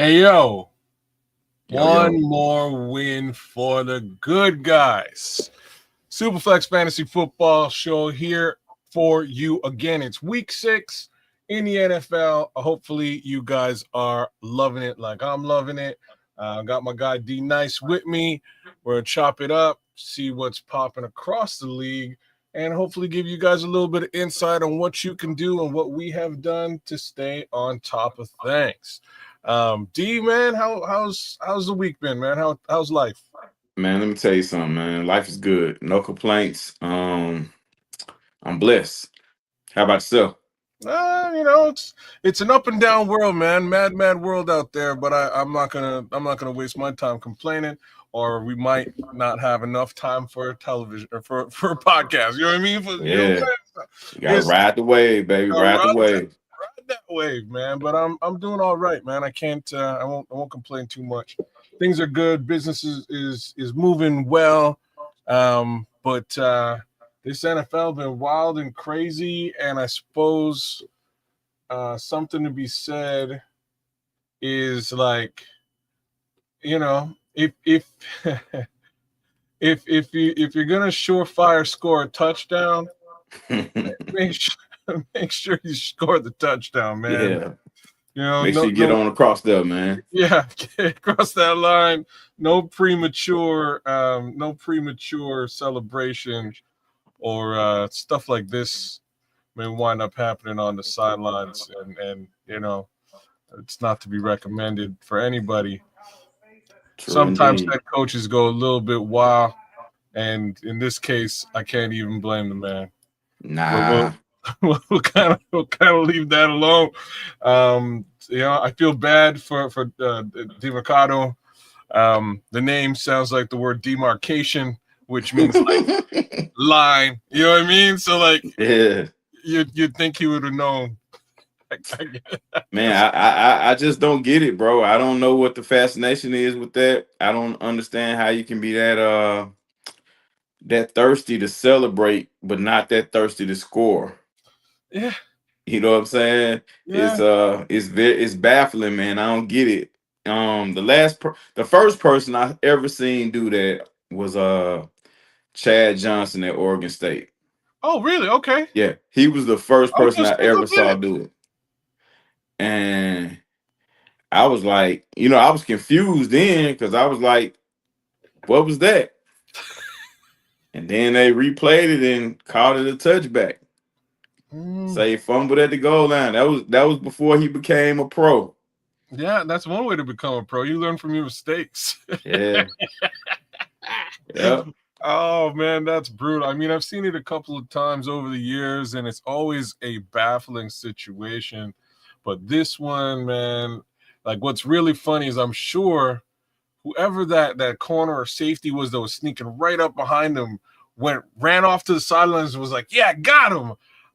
Hey, yo, Yo, one yo. more win for the good guys. Superflex Fantasy Football Show here for you again. It's week 6 in the NFL. Hopefully, you guys are loving it like I'm loving it. Got my guy D Nice with me. We're going to chop it up, see what's popping across the league, and hopefully give you guys a little bit of insight on what you can do and what we have done to stay on top of things. D man, how's the week been, man? How's life? Man, let me tell you something, man. Life is good. No complaints. I'm blessed. How about yourself? It's an up and down world, man. Mad world out there. But I'm not gonna waste my time complaining, or we might not have enough time for television or for a podcast. You know what I mean? What I'm Yeah. saying? You gotta It's ride the wave, baby. Ride the wave. ride that wave, man. But I'm doing all right, man. I can't I won't complain too much. Things are good. Business is moving well. But this NFL been wild and crazy, and I suppose something to be said is like, if if you're gonna surefire score a touchdown, make sure make sure you score the touchdown, man. Yeah. Make sure No, you get no, on across there, man. yeah, get across that line. No premature celebration or stuff like this may wind up happening on the sidelines, and it's not to be recommended for anybody. True Sometimes indeed. head coaches go a little bit wild, and in this case, I can't even blame the man. But Nah. we'll kind of leave that alone. I feel bad for Demarcado. The name sounds like the word demarcation, which means like line. You know what I mean? So like Yeah. you'd think he would have known. Man, I just don't get it, bro. I don't know what the fascination is with that. I don't understand how you can be that thirsty to celebrate, but not that thirsty to score. Yeah, You know what I'm saying? yeah. It's baffling, man. I don't get it. The first person I ever seen do that was Chad Johnson at Oregon State. Oh, really? Okay. Yeah, he was the first person Okay, I so who ever did saw it? do it, and I was like, I was confused then because I was like, what was that? And then they replayed it and called it a touchback. Mm, Say fumbled at the goal line. That was before he became a pro. yeah, that's one way to become a pro. You learn from your mistakes. Yeah. Yep. Oh man, that's brutal. I mean, I've seen it a couple of times over the years, and it's always a baffling situation. But this one, man, like what's really funny is I'm sure whoever that corner or safety was that was sneaking right up behind him ran off to the sidelines and was like, "Yeah, got him."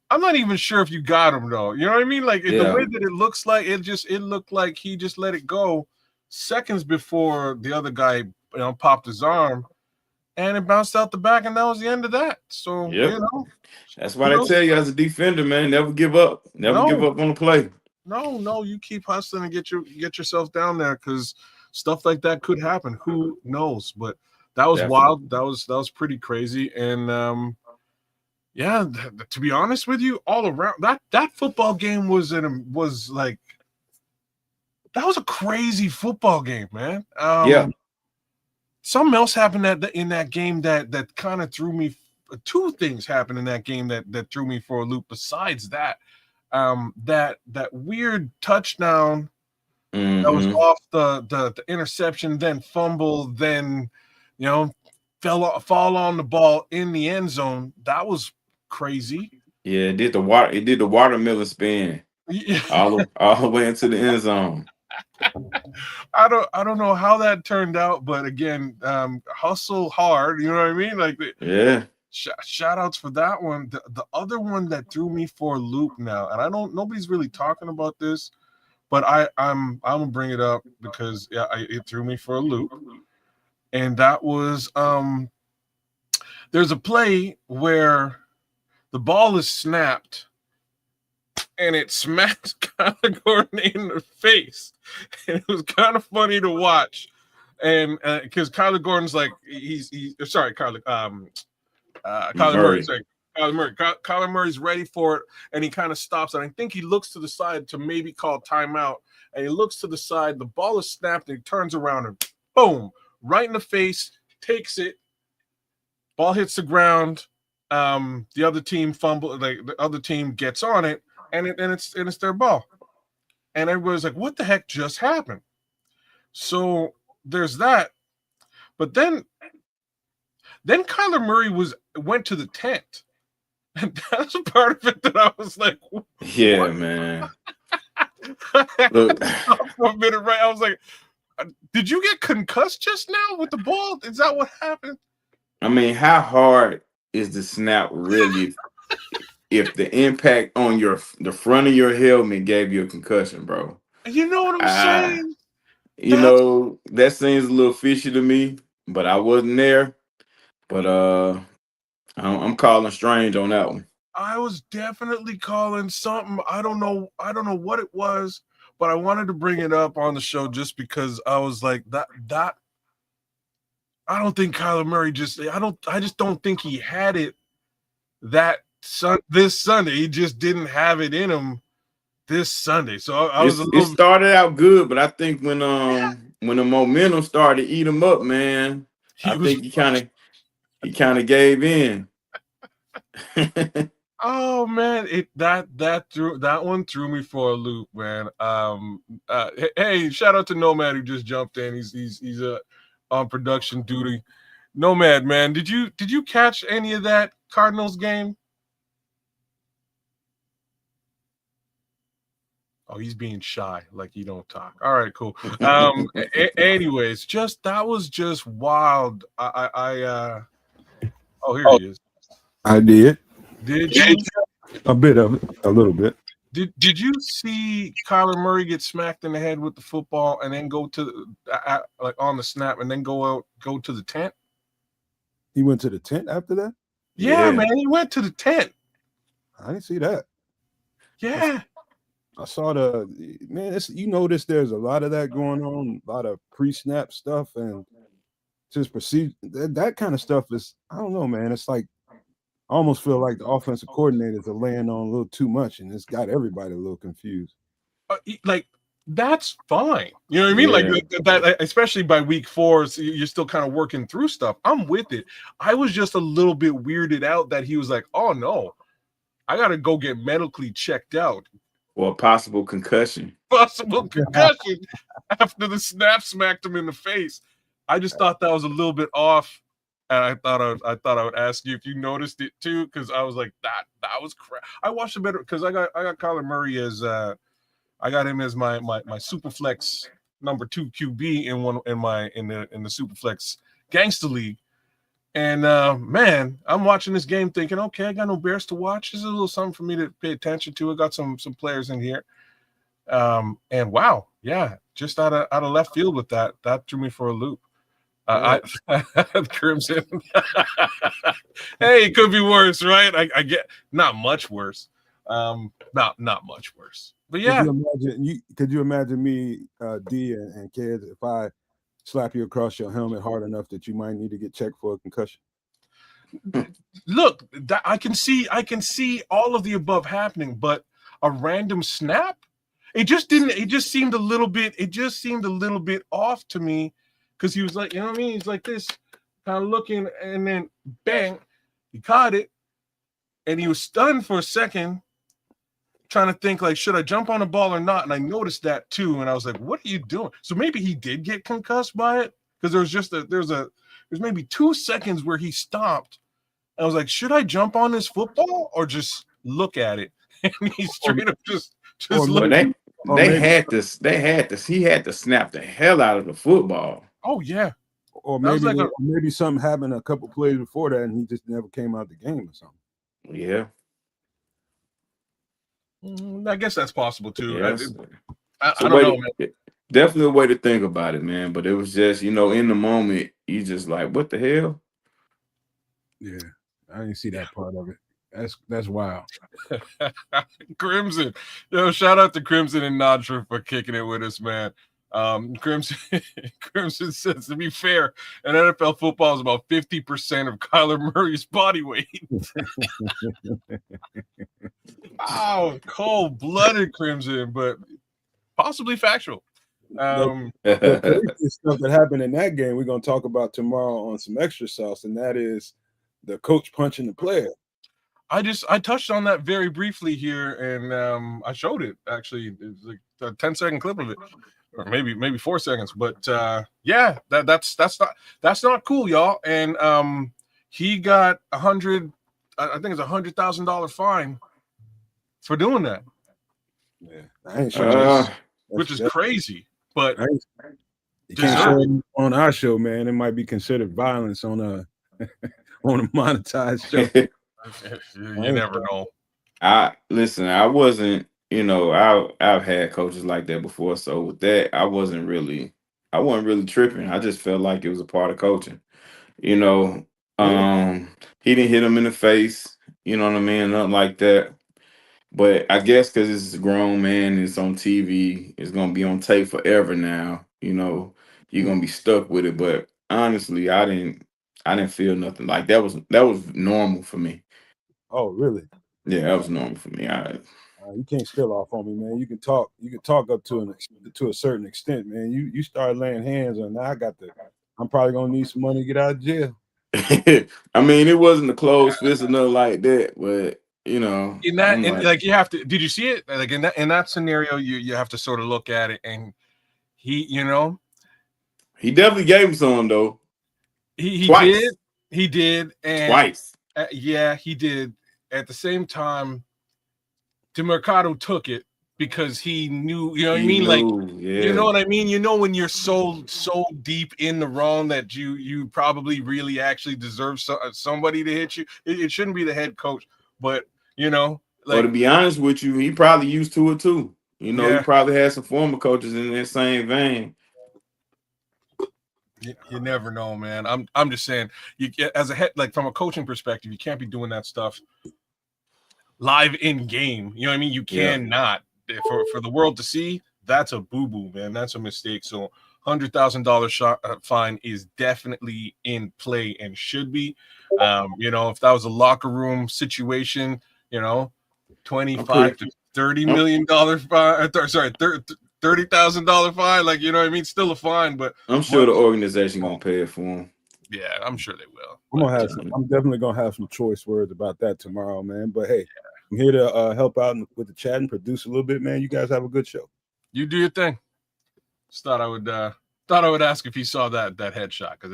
I'm not even sure if you got him though. You know what I mean? Like the Yeah. way that it looks like it looked like he just let it go seconds before the other guy popped his arm and it bounced out the back, and that was the end of that. So Yep. That's why they kudos. tell you as a defender, man, never give up. Never give No, up on the play. no, you keep hustling and get yourself down there because stuff like that could happen. Who knows? But that was Definitely. wild. That was pretty crazy. And yeah, to be honest with you, all around that football game was like that was a crazy football game, man. Yeah. Something else happened in that game that kind of threw me. Two things happened in that game that threw me for a loop. Besides that, that weird touchdown that was Mm-hmm. off the interception, then fumble, then you know fall on the ball in the end zone. That was crazy. Yeah, it did the watermelon spin all the way into the end zone. I don't know how that turned out, but again, hustle hard. You know what I mean? Like Yeah. shout outs for that one. The other one that threw me for a loop now, and I don't nobody's really talking about this, but I'm gonna bring it up because yeah, it threw me for a loop, and that was there's a play where the ball is snapped and it smacked Kyler Gordon in the face. And it was kind of funny to watch. And because Kyler Gordon's like Kyler Murray. Murray. Sorry, Kyler Murray. Kyler Murray's ready for it, and he kind of stops. And I think he looks to the side to maybe call timeout. And he looks to the side. The ball is snapped, and he turns around and boom, right in the face, takes it. Ball hits the ground. The other team fumble. The other team gets on it, and it's their ball. And everybody's like, "What the heck just happened?" So there's that. But then Kyler Murray went to the tent. And that's a part of it that I was like, yeah, man. Look, for a minute, right? I was like, did you get concussed just now with the ball? Is that what happened? I mean, how hard is the snap really if the impact on the front of your helmet gave you a concussion, bro? You know what I'm saying? You know, that seems a little fishy to me, but I wasn't there. But I'm calling strange on that one. I was definitely calling something. I don't know what it was, but I wanted to bring it up on the show just because I was like that. I don't think Kyler Murray I just don't think he had it this Sunday. He just didn't have it in him this Sunday. So it started out good, but I think when the momentum started to eat him up, man, I think he kind of gave in. Oh man, that one threw me for a loop, man. Hey, shout out to Nomad who just jumped in. He's on production duty. Nomad, man, did you catch any of that Cardinals game? Oh, he's being shy, like he don't talk. All right, cool. Anyways, that was just wild. Oh, here he is. I did. Did you? A bit of it, a little bit. Did you see Kyler Murray get smacked in the head with the football and then go to like on the snap and then go to the tent? He went to the tent after that? Yeah, man, he went to the tent. I didn't see that. Yeah. I saw you notice there's a lot of that going on, a lot of pre-snap stuff and just procedure. That kind of stuff is, I don't know, man. It's like, I almost feel like the offensive coordinators are laying on a little too much, and it's got everybody a little confused. Like, that's fine. You know what I mean? Yeah. Like that, especially by week 4, so you're still kind of working through stuff. I'm with it. I was just a little bit weirded out that he was like, "Oh no, I got to go get medically checked out." Or a possible concussion. Possible concussion after the snap smacked him in the face. I just thought that was a little bit off. And I thought I would ask you if you noticed it too, because I was like, that was crap. I watched a better because I got Kyler Murray as I got him as my Superflex number 2 QB in the Superflex Gangster League. And man, I'm watching this game thinking, okay, I got no Bears to watch. This is a little something for me to pay attention to. I got some players in here. And wow, yeah, just out of left field with that threw me for a loop. Crimson. Hey, it could be worse, right? I get not much worse. Not much worse. But yeah. Could you imagine me, D and kids, if I slap you across your helmet hard enough that you might need to get checked for a concussion? Look, I can see all of the above happening, but a random snap, it just seemed a little bit off to me. Because he was like, you know what I mean? He's like this, kind of looking, and then bang, he caught it. And he was stunned for a second, trying to think, like, should I jump on the ball or not? And I noticed that too. And I was like, what are you doing? So maybe he did get concussed by it. Because there's maybe 2 seconds where he stopped. And I was like, should I jump on this football or just look at it? And he straight up just looked. They had this. He had to snap the hell out of the football. Oh yeah. Or maybe something happened a couple plays before that, and he just never came out the game or something. Yeah. I guess that's possible too. Yes. I don't know, man. Definitely a way to think about it, man. But it was just, in the moment, you just like, what the hell? Yeah, I didn't see that part of it. That's wild. Crimson. Yo, shout out to Crimson and Nadra for kicking it with us, man. Crimson Crimson says, to be fair, an NFL football is about 50% of Kyler Murray's body weight. Wow, cold-blooded Crimson, but possibly factual. The crazy stuff that happened in that game, we're going to talk about tomorrow on some extra sauce, and that is the coach punching the player. I touched on that very briefly here, and I showed it actually. It's like a 10-second clip of it, or maybe 4 seconds. But yeah, that's not cool, y'all. And he got I think it's $100,000 fine for doing that. Yeah, I ain't sure. Which is crazy, but you can't show it on our show, man. It might be considered violence on a monetized show. You never know. I wasn't, I've had coaches like that before. So with that, I wasn't really tripping. I just felt like it was a part of coaching. He didn't hit him in the face, you know what I mean? Nothing like that. But I guess because it's a grown man and it's on TV, it's gonna be on tape forever now. You're gonna be stuck with it. But honestly, I didn't feel nothing like that was normal for me. Oh, really? Yeah, that was normal for me. You can't steal off on me, man. You can talk up to a certain extent, man. You start laying hands on that. I'm probably gonna need some money to get out of jail. I mean, it wasn't a closed fist or nothing like that, but you have to. Did you see it? Like in that scenario, you have to sort of look at it, and he definitely gave him some though. He did, and twice. Yeah, he did. At the same time, DeMercado took it because he knew, you know what I mean? You know what I mean? When you're so deep in the wrong that you probably really actually deserve somebody to hit you. It shouldn't be the head coach, but Well, to be honest with you, he probably used to it too. He probably had some former coaches in that same vein. You never know, man. I'm just saying, you as a head, like from a coaching perspective, you can't be doing that stuff live in game. You know what I mean? You cannot for the world to see. That's a boo-boo, man. That's a mistake. So $100,000 fine is definitely in play and should be. If that was a locker room situation, $25 to $30 million fine. Sorry, $30,000 fine. Like, you know what I mean? Still a fine, but I'm sure the organization gonna pay it for him. Yeah, I'm sure they will. I'm definitely gonna have some choice words about that tomorrow, man. But hey, I'm here to help out with the chat and produce a little bit, man. You guys have a good show. You do your thing. Just thought I would ask if he saw that headshot because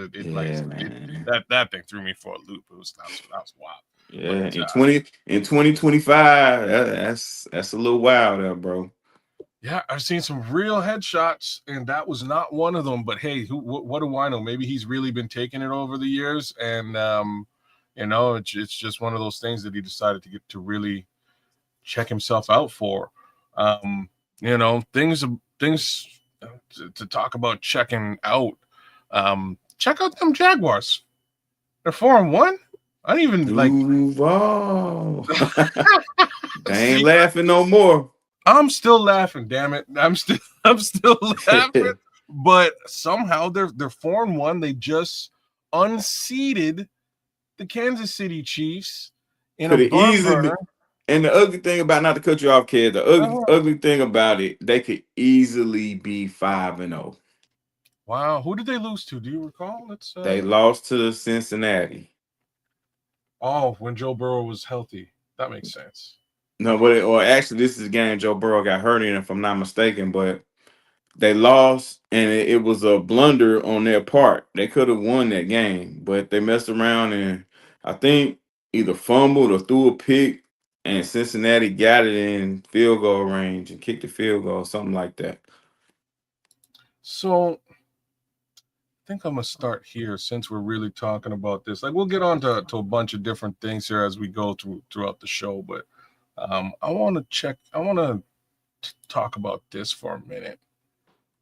that thing threw me for a loop. That was wild. Yeah, but, in 2025, that's a little wild there, bro. Yeah, I've seen some real headshots, and that was not one of them. But hey, what do I know? Maybe he's really been taking it over the years, and it's just one of those things that he decided to really check himself out for. Things to talk about checking out. Check out them Jaguars. They're 4-1. I didn't even Duval. They ain't laughing no more. I'm still laughing, damn it. I'm still laughing. But somehow they're 4-1. They just unseated the Kansas City Chiefs in a burner. And the ugly thing about, not to cut you off, kid, the ugly thing about it, they could easily be 5-0. Wow, who did they lose to? Do you recall? They lost to Cincinnati. Oh, when Joe Burrow was healthy. That makes sense. No, or actually, this is a game Joe Burrow got hurt in, if I'm not mistaken. But they lost, and it was a blunder on their part. They could have won that game, but they messed around and I think either fumbled or threw a pick, and Cincinnati got it in field goal range and kicked the field goal, something like that. So I think I'm gonna start here since we're really talking about this. Like, we'll get on to a bunch of different things here as we go throughout the show, but I want to talk about this for a minute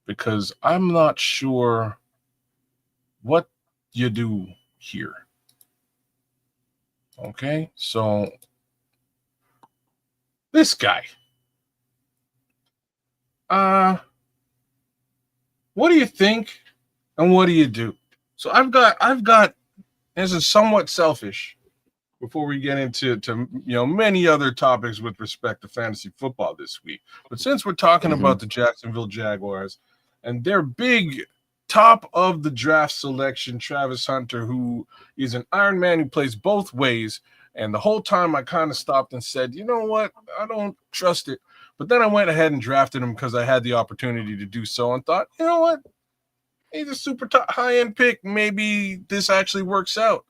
because I'm not sure what you do here. Okay, so This guy. What do you think and what do you do? So I've got this is somewhat selfish before we get into many other topics with respect to fantasy football this week. But since we're talking about the Jacksonville Jaguars and their big top of the draft selection, Travis Hunter, who is an Iron Man who plays both ways. And the whole time I kind of stopped and said, you know what? I don't trust it. But then I went ahead and drafted him because I had the opportunity to do so and thought, you know what? He's a super high-end pick. Maybe this actually works out.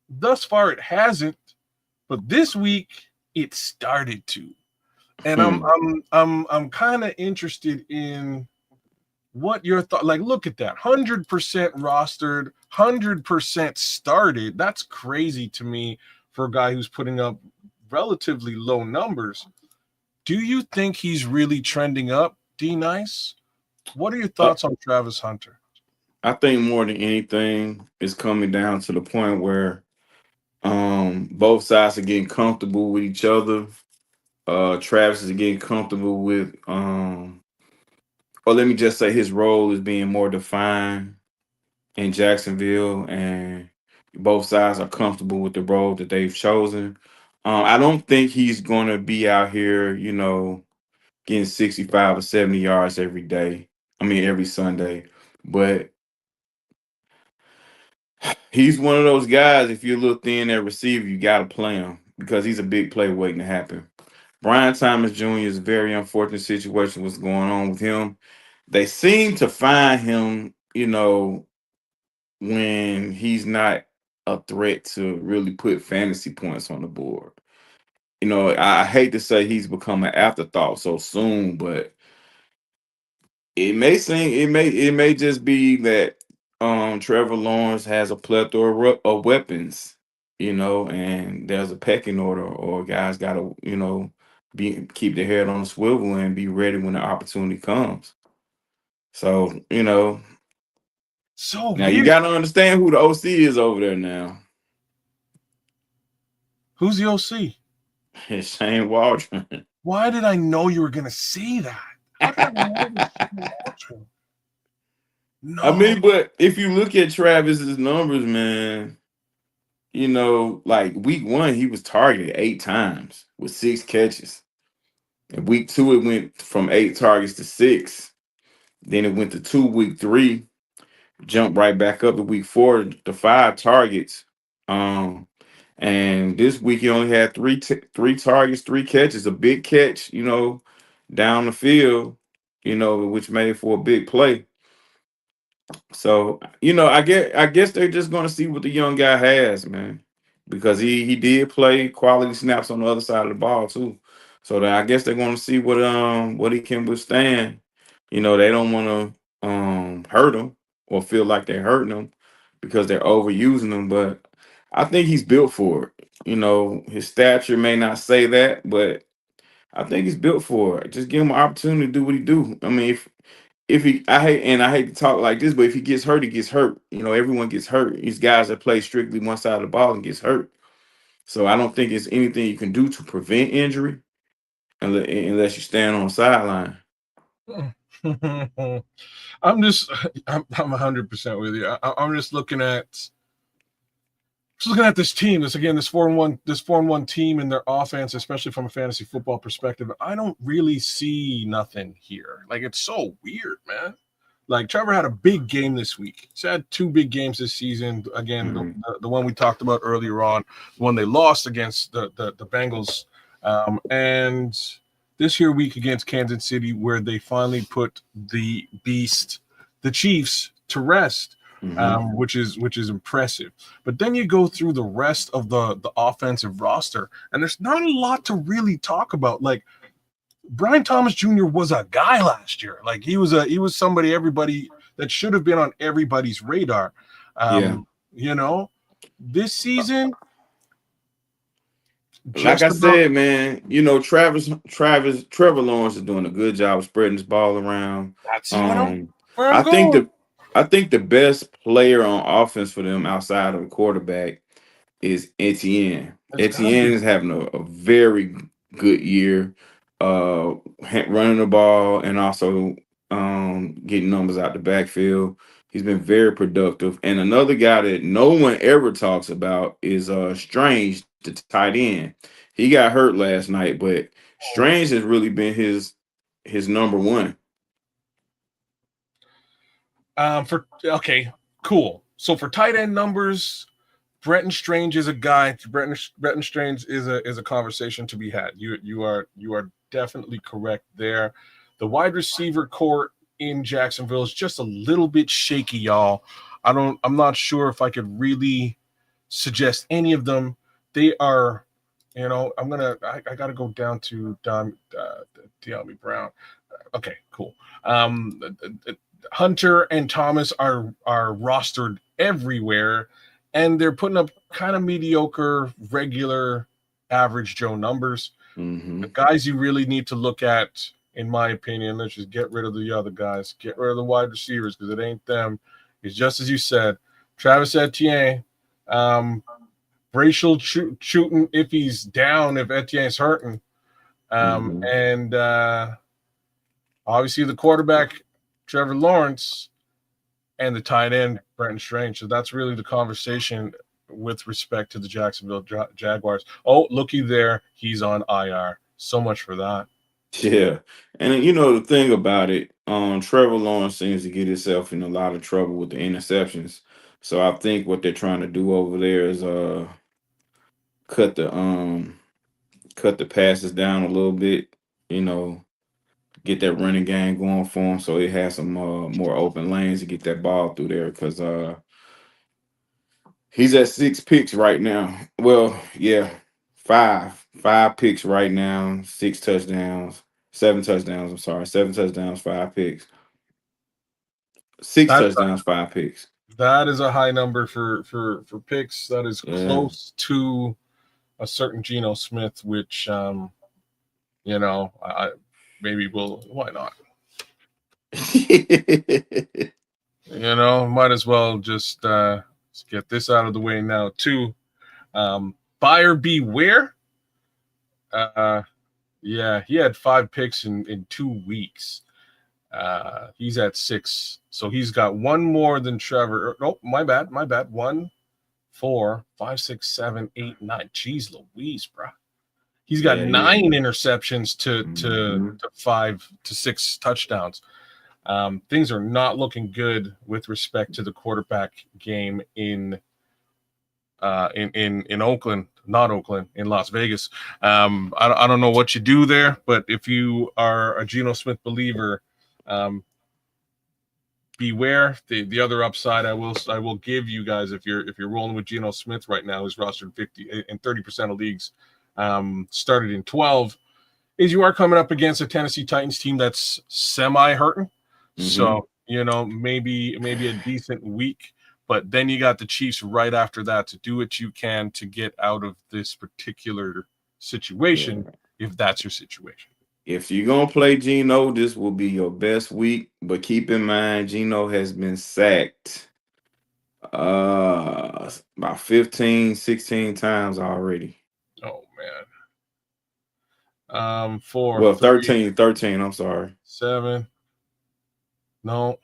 Thus far, it hasn't. But this week, it started to. And I'm kind of interested in what your thought. Like, look at that, 100% rostered, 100% started. That's crazy to me for a guy who's putting up relatively low numbers. Do you think he's really trending up, D-Nice? What are your thoughts on Travis Hunter? I think more than anything, it's coming down to the point where both sides are getting comfortable with each other. Travis is getting comfortable with, or let me just say, his role is being more defined in Jacksonville, and both sides are comfortable with the role that they've chosen. I don't think he's going to be out here, getting 65 or 70 yards every day. I mean, every Sunday. But he's one of those guys, if you're a little thin at receiver, you got to play him because he's a big play waiting to happen. Brian Thomas Jr. is a very unfortunate situation what's going on with him. They seem to find him, when he's not a threat to really put fantasy points on the board. I hate to say he's become an afterthought so soon, but it may just be that Trevor Lawrence has a plethora of weapons, and there's a pecking order, or guys got to keep their head on the swivel and be ready when the opportunity comes. So So now weird. you got to understand who the OC is over there now. Who's the OC? It's Shane Waldron. Why did I know you were going to say that? How did I know this Shane Waldron? No. I mean, but if you look at Travis's numbers, man, like week 1, he was targeted 8 times with 6 catches. In week 2, it went from 8 targets to 6. Then it went to 2 week 3, jumped right back up to week 4 to 5 targets. And this week he only had 3 targets, 3 catches, a big catch, down the field, which made for a big play. So, I guess they're just gonna see what the young guy has, man. Because he did play quality snaps on the other side of the ball too. So I guess they're gonna see what he can withstand. They don't want to hurt him or feel like they're hurting him because they're overusing him, but I think he's built for it. His stature may not say that, but I think he's built for it. Just give him an opportunity to do what he do. I mean, if he, I hate to talk like this, but if he gets hurt, he gets hurt. Everyone gets hurt. These guys that play strictly one side of the ball and gets hurt. So I don't think it's anything you can do to prevent injury unless you stand on the sideline. I'm 100% with you. I'm just looking at this team. This 4-1 team and their offense, especially from a fantasy football perspective. I don't really see nothing here. Like, it's so weird, man. Like, Trevor had a big game this week. He's had 2 big games this season. Again, the one we talked about earlier on, when they lost against the Bengals, and this here week against Kansas City, where they finally put the beast, the Chiefs, to rest. Which is impressive. But then you go through the rest of the offensive roster, and there's not a lot to really talk about. Like, Brian Thomas Jr. was a guy last year. Like, he was somebody everybody that should have been on everybody's radar. This season, like I said, man, Trevor Lawrence is doing a good job of spreading this ball around. That's where I'm going. I think the best player on offense for them outside of the quarterback is Etienne. Etienne is having a very good year, running the ball and also getting numbers out the backfield. He's been very productive. And another guy that no one ever talks about is Strange, the tight end. He got hurt last night, but Strange has really been his number one. Cool. So for tight end numbers, Brenton Strange is a guy. Brenton Strange is a conversation to be had. You are definitely correct there. The wide receiver core in Jacksonville is just a little bit shaky, y'all. I'm not sure if I could really suggest any of them. They are, I gotta go down to De'Ami Brown. Okay, cool. Hunter and Thomas are rostered everywhere, and they're putting up kind of mediocre, regular, average Joe numbers. Mm-hmm. The guys you really need to look at, in my opinion, let's just get rid of the other guys, get rid of the wide receivers because it ain't them. It's just as you said, Travis Etienne, Bracial shooting if he's down, if Etienne's hurting, and obviously the quarterback Trevor Lawrence and the tight end Brenton Strange. So that's really the conversation with respect to the Jacksonville Jaguars. Oh, looky there, he's on IR. So much for that. Yeah, and the thing about it, Trevor Lawrence seems to get himself in a lot of trouble with the interceptions. So I think what they're trying to do over there is cut the passes down a little bit. Get that running game going for him, so he has some more open lanes to get that ball through there. Because he's at 6 picks right now. Well, yeah, five picks right now, 6 touchdowns. 7 touchdowns. I'm sorry, 7 touchdowns, 5 picks. 6 touchdowns, 5 picks. That is a high number for picks. That is close to a certain Geno Smith, which I maybe will. Why not? Might as well just get this out of the way now too. Buyer beware. Yeah, he had 5 picks in 2 weeks. He's at 6, so he's got one more than Trevor. Oh, my bad. 1, 4, 5, 6, 7, 8, 9. Jeez Louise, bro. He's got 9 interceptions to 5 to 6 touchdowns. Things are not looking good with respect to the quarterback game in Oakland, not Oakland, in Las Vegas. I don't know what you do there, but if you are a Geno Smith believer, beware. The other upside I will give you guys if you're rolling with Geno Smith right now, who's rostered 50 and 30% of leagues, started in 12, is you are coming up against a Tennessee Titans team that's semi-hurting. Mm-hmm. So, maybe a decent week, but then you got the Chiefs right after that to do what you can to get out of this particular situation, if that's your situation. If you're going to play Geno, this will be your best week, but keep in mind, Geno has been sacked about 15, 16 times already. Oh, man. 13, I'm sorry. 7. No,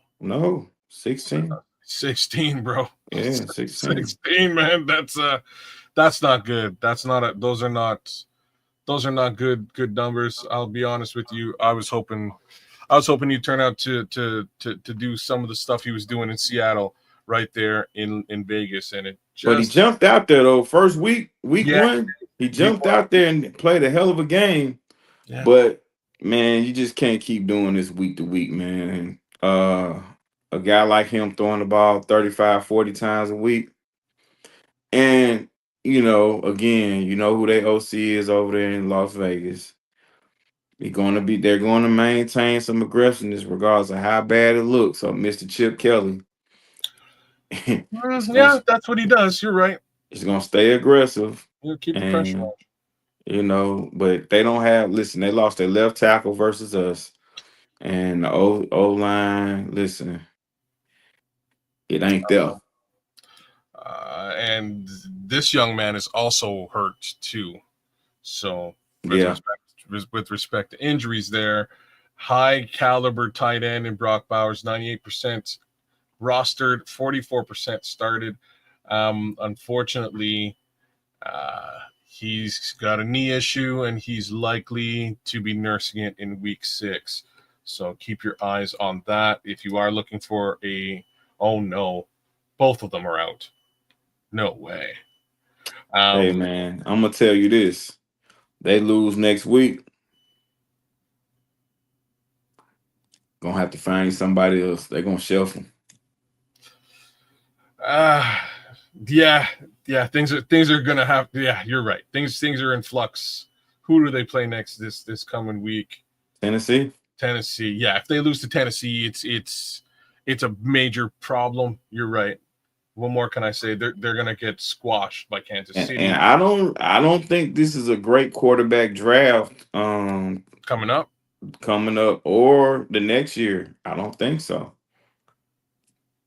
16. 16, bro. Yeah, 16. 16, man. That's not good. Those are not good numbers. I'll be honest with you. I was hoping you'd turn out to do some of the stuff he was doing in Seattle right there in Vegas, and but he jumped out there though. First week 1, he jumped out there and played a hell of a game. Yeah. But man, you just can't keep doing this week to week, man. A guy like him throwing the ball 35, 40 times a week. And, again, who their OC is over there in Las Vegas. They're going to maintain some aggressiveness regardless of how bad it looks. So, Mr. Chip Kelly. That's what he does. You're right. He's going to stay aggressive. He'll keep the pressure on. But they don't have, they lost their left tackle versus us. And the O-line, listen, it ain't there. And this young man is also hurt too. So respect to injuries there. High caliber tight end in Brock Bowers, 98% rostered, 44% started. Unfortunately, he's got a knee issue and he's likely to be nursing it in week 6. So keep your eyes on that. If you are looking for oh no, both of them are out. No way. Hey man, I'm gonna tell you this: they lose next week, gonna have to find somebody else. They're gonna shelf them. Yeah. Things are gonna have. Yeah, you're right. Things are in flux. Who do they play next this coming week? Tennessee. Yeah, if they lose to Tennessee, it's a major problem. You're right. What more can I say? They're gonna get squashed by Kansas City. And I don't think this is a great quarterback draft coming up or the next year. I don't think so.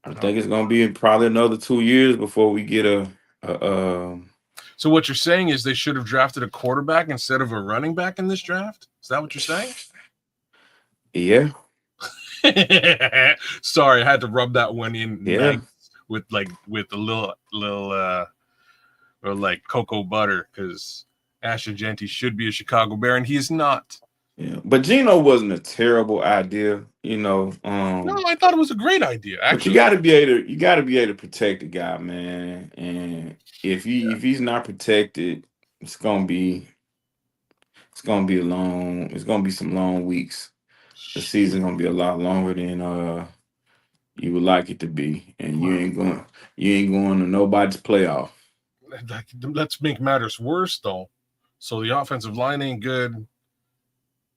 I think it's gonna be probably another 2 years before we get a So what you're saying is they should have drafted a quarterback instead of a running back in this draft? Is that what you're saying? Yeah. Sorry, I had to rub that one in. Yeah. Nice with a little or like cocoa butter, because Ashton Jeanty should be a Chicago Bear and he's not. Yeah, but Geno wasn't a terrible idea, No, I thought it was a great idea. Actually, but you gotta be able to protect the guy, man. And if he's not protected, it's gonna be some long weeks. The season's gonna be a lot longer than you would like it to be, and you ain't going to nobody's playoff. Let's make matters worse though. So the offensive line ain't good.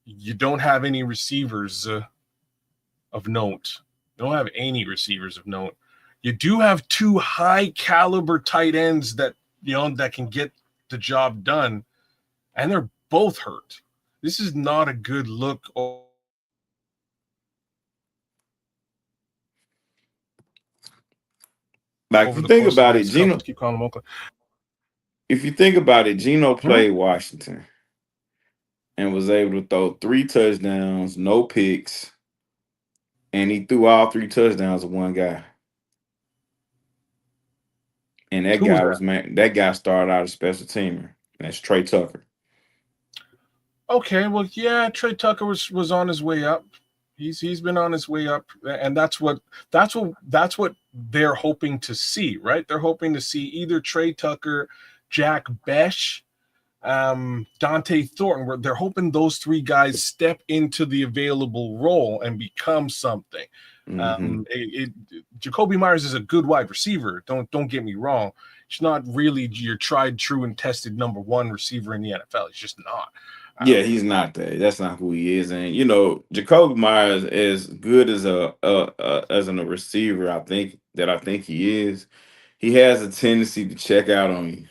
You don't have any receivers of note. You don't have any receivers of note. You do have 2 high caliber tight ends that that can get the job done, and they're both hurt. This is not a good look. Like, if you think about it, Geno. Keep calling them Oakland. If you think about it, Geno played Washington and was able to throw 3 touchdowns, no picks, and he threw all 3 touchdowns to one guy. And that guy started out as special teamer. That's Trey Tucker. Okay, well, yeah, Trey Tucker was on his way up. He's been on his way up, and that's what they're hoping to see, right? They're hoping to see either Trey Tucker, Jack Bech, Dante Thornton, where they're hoping those 3 guys step into the available role and become something. Jacoby Myers is a good wide receiver. Don't get me wrong. He's not really your tried, true, and tested number 1 receiver in the NFL. He's just not. Yeah, he's not that. That's not who he is. And Jacoby Myers, as good as a receiver, I think he is. He has a tendency to check out on you.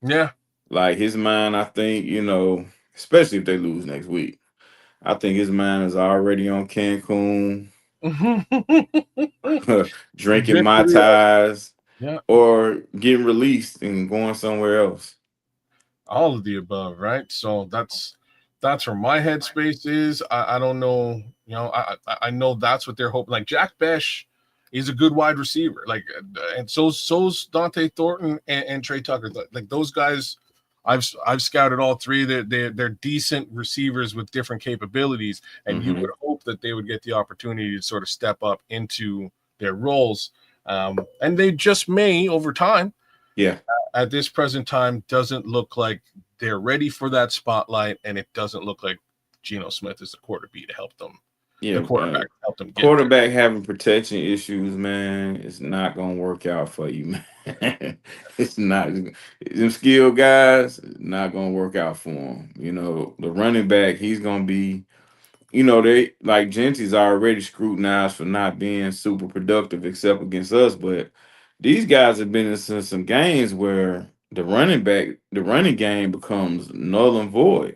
Yeah. Like his mind, I think, especially if they lose next week, I think his mind is already on Cancun, drinking Mai Tais, or getting released and going somewhere else. All of the above, right? So that's where my headspace is. I don't know, I know that's what they're hoping. Like Jack Bech is a good wide receiver, and so's Dante Thornton and Trey Tucker. Like those guys, I've scouted all 3. They're decent receivers with different capabilities, and you would hope that they would get the opportunity to sort of step up into their roles, and they just may over time. Yeah. At this present time, doesn't look like they're ready for that spotlight, and it doesn't look like Geno Smith is the quarterback to help them. Yeah, the quarterback to help them. Quarterback having protection issues, man, it's not gonna work out for you, man. It's not. Them skilled guys, not gonna work out for them. The running back, he's gonna be. They like Jeanty's already scrutinized for not being super productive, except against us, but these guys have been in some games where the running game becomes null and void.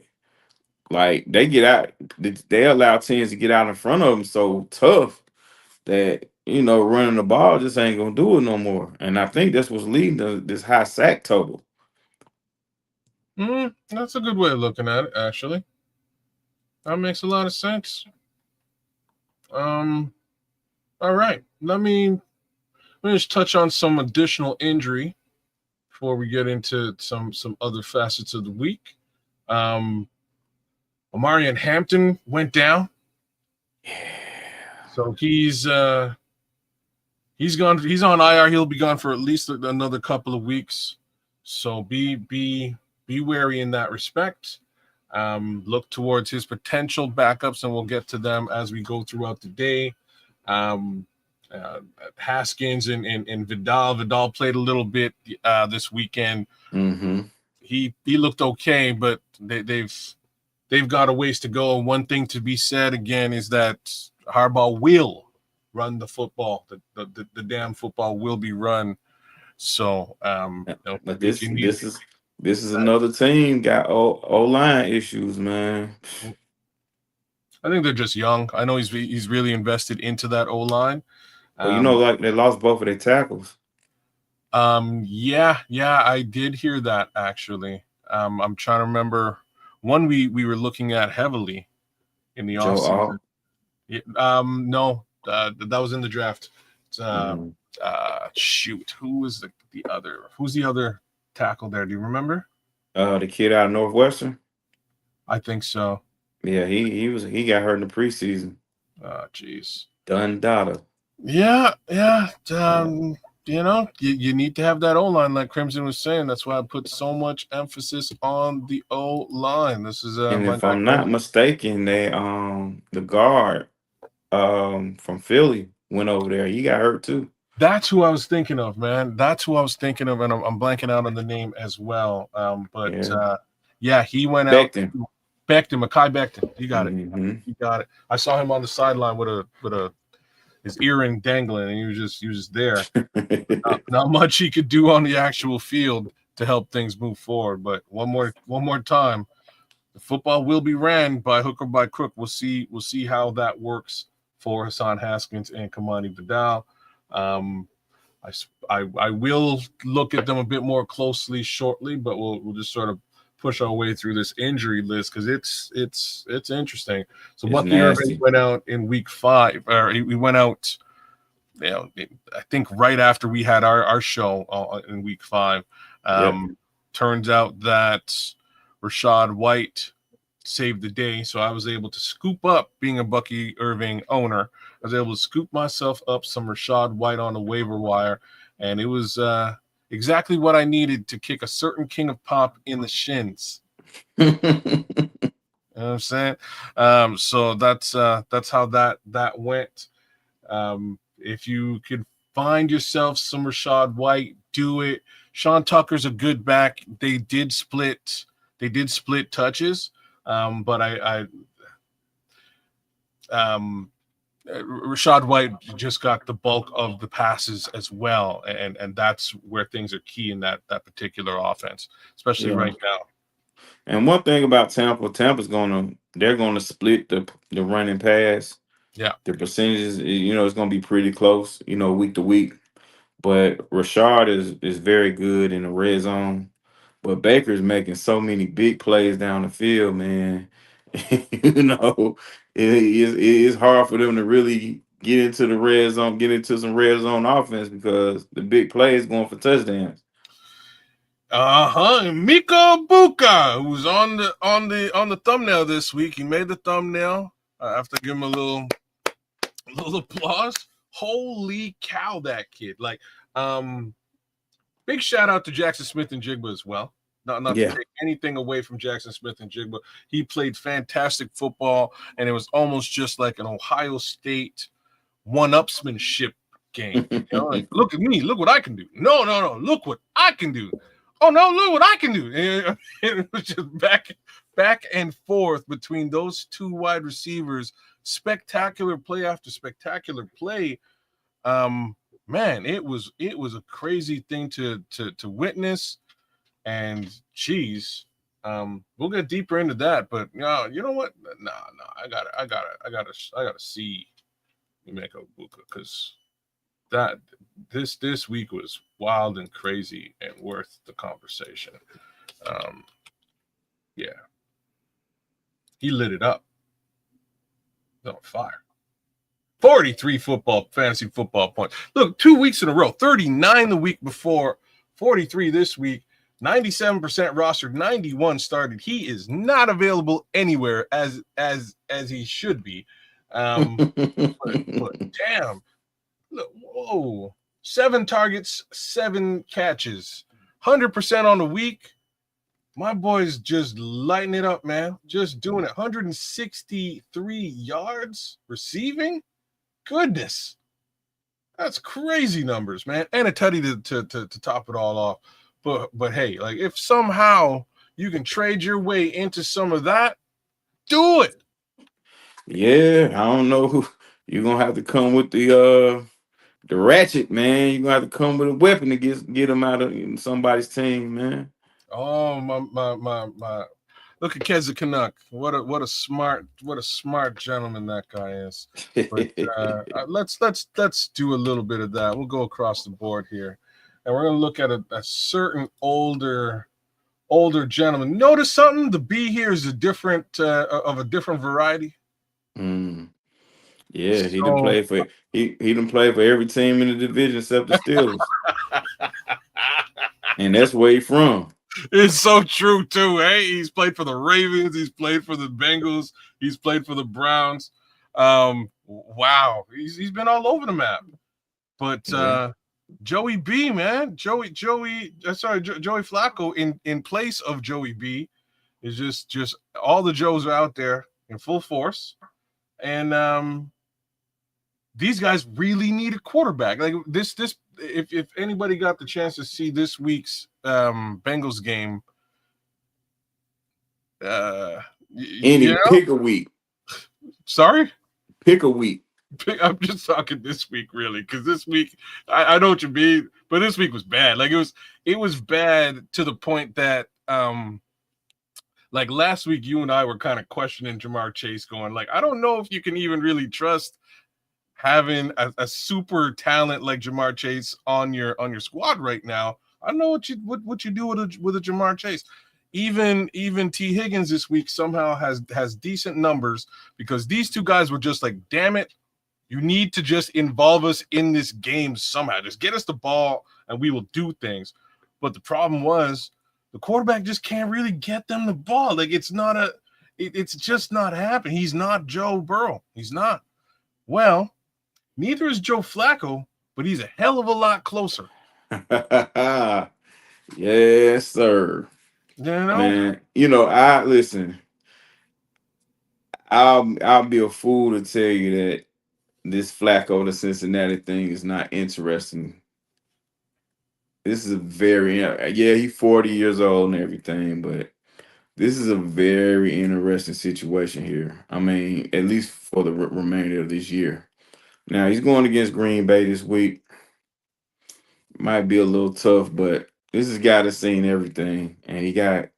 Like they get out, they allow teams to get out in front of them so tough that running the ball just ain't gonna do it no more. And I think that's what's leading to this high sack total. That's a good way of looking at it, actually. That makes a lot of sense. All right. Let me just touch on some additional injury before we get into some other facets of the week. Omarion Hampton went down. So he's gone. He's on IR. He'll be gone for at least another couple of weeks. So be wary in that respect. Look towards his potential backups, and we'll get to them as we go throughout the day. Haskins and Vidal. Vidal played a little bit this weekend. Mm-hmm. He looked okay, but they've got a ways to go. One thing to be said again is that Harbaugh will run the football. The damn football will be run. So, but this is another team got O-line issues, man. I think they're just young. I know he's really invested into that O-line. Well, like they lost both of their tackles. Yeah, I did hear that actually. I'm trying to remember one we were looking at heavily in the offseason. Yeah, no, that was in the draft. Shoot, who was the other? Who's the other tackle there? Do you remember? The kid out of Northwestern. I think so. Yeah, he got hurt in the preseason. Jeez. Dundada. Yeah. You need to have that O-line, like Crimson was saying. That's why I put so much emphasis on the O-line. This is and if I'm not mistaken, they the guard from Philly went over there. He got hurt too. That's who I was thinking of, man. That's who I was thinking of, and I'm blanking out on the name as well. He went out. Becton, Mekhi Becton. You got it. Mm-hmm. You got it. I saw him on the sideline with his earring dangling, and he was just there. not much he could do on the actual field to help things move forward. But one more time, the football will be ran by hook or by crook. We'll see how that works for Hassan Haskins and Kamani Vidal. I will look at them a bit more closely shortly, but we'll just sort of push our way through this injury list because it's interesting. So Bucky Irving went out in week 5, or we went out, I think right after we had our show in week 5. Turns out that Rashad White saved the day, so I was able to scoop up, being a Bucky Irving owner, I was able to scoop myself up some Rashad White on the waiver wire, and it was exactly what I needed to kick a certain king of pop in the shins. You know what I'm saying? So that's how that went. If you could find yourself some Rashad White, do it. Sean Tucker's a good back. They did split touches, but Rashad White just got the bulk of the passes as well, and that's where things are key in that particular offense, especially right now. And one thing about Tampa's they're gonna split the running pass. Yeah, the percentages, it's gonna be pretty close, week to week. But Rashad is very good in the red zone. But Baker's making so many big plays down the field, man. It is hard for them to really get into the red zone, get into some red zone offense because the big plays going for touchdowns. Miko Buka, who's on the thumbnail this week. He made the thumbnail. I have to give him a little applause. Holy cow, that kid! Like, big shout out to Jackson Smith-Njigba as well. Not to take anything away from Jackson Smith-Njigba. He played fantastic football, and it was almost just like an Ohio State one-upsmanship game. Like, look at me, look what I can do. No, look what I can do. Oh no, look what I can do. And it was just back and forth between those two wide receivers. Spectacular play after spectacular play. Man, it was a crazy thing to witness. And geez, we'll get deeper into that. But you know what? No, I gotta see Emeka Egbuka, because this week was wild and crazy and worth the conversation. Yeah, he lit it up. on fire. 43 fantasy football points. Look, 2 weeks in a row. 39 the week before, 43 this week. 97% rostered, 91 started. He is not available anywhere as he should be. But damn, look, whoa, 7 targets, 7 catches, 100% on the week. My boy's just lighting it up, man. Just doing it. 163 yards receiving. Goodness, that's crazy numbers, man. And a tutty to top it all off. But hey, like if somehow you can trade your way into some of that, do it. Yeah, I don't know who you're gonna have to come with the ratchet, man. You're gonna have to come with a weapon to get them out of somebody's team, man. Oh my look at Keza Canuck. What a smart gentleman that guy is. But let's do a little bit of that. We'll go across the board here. And we're gonna look at a certain older gentleman. Notice something? The B here is a different of a different variety. Yeah, he done play for every team in the division except the Steelers. And that's where he's from. It's so true too. Hey, he's played for the Ravens, he's played for the Bengals, he's played for the Browns. Wow, he's been all over the map. But Joey B, man, Joey Flacco in place of Joey B is just all the Joes are out there in full force, and these guys really need a quarterback. Like this, if anybody got the chance to see this week's Bengals game, pick a week. Sorry, pick a week. I'm just talking this week, really, because this week I know what you mean, but this week was bad. Like it was bad to the point that like last week you and I were kind of questioning Ja'Marr Chase, going like, I don't know if you can even really trust having a super talent like Ja'Marr Chase on your squad right now. I don't know what you do with a Ja'Marr Chase. Even T. Higgins this week somehow has decent numbers, because these two guys were just like, damn it, you need to just involve us in this game somehow. Just get us the ball and we will do things. But the problem was the quarterback just can't really get them the ball. Like it's just not happening. He's not Joe Burrow. He's not. Well, neither is Joe Flacco, but he's a hell of a lot closer. Yes, sir. You know? Man, listen. I'll be a fool to tell you that this Flacco to Cincinnati thing is not interesting. This is he's 40 years old and everything, but this is a very interesting situation here. I mean, at least for the remainder of this year. Now he's going against Green Bay this week. Might be a little tough, but this is a guy that's seen everything, and he got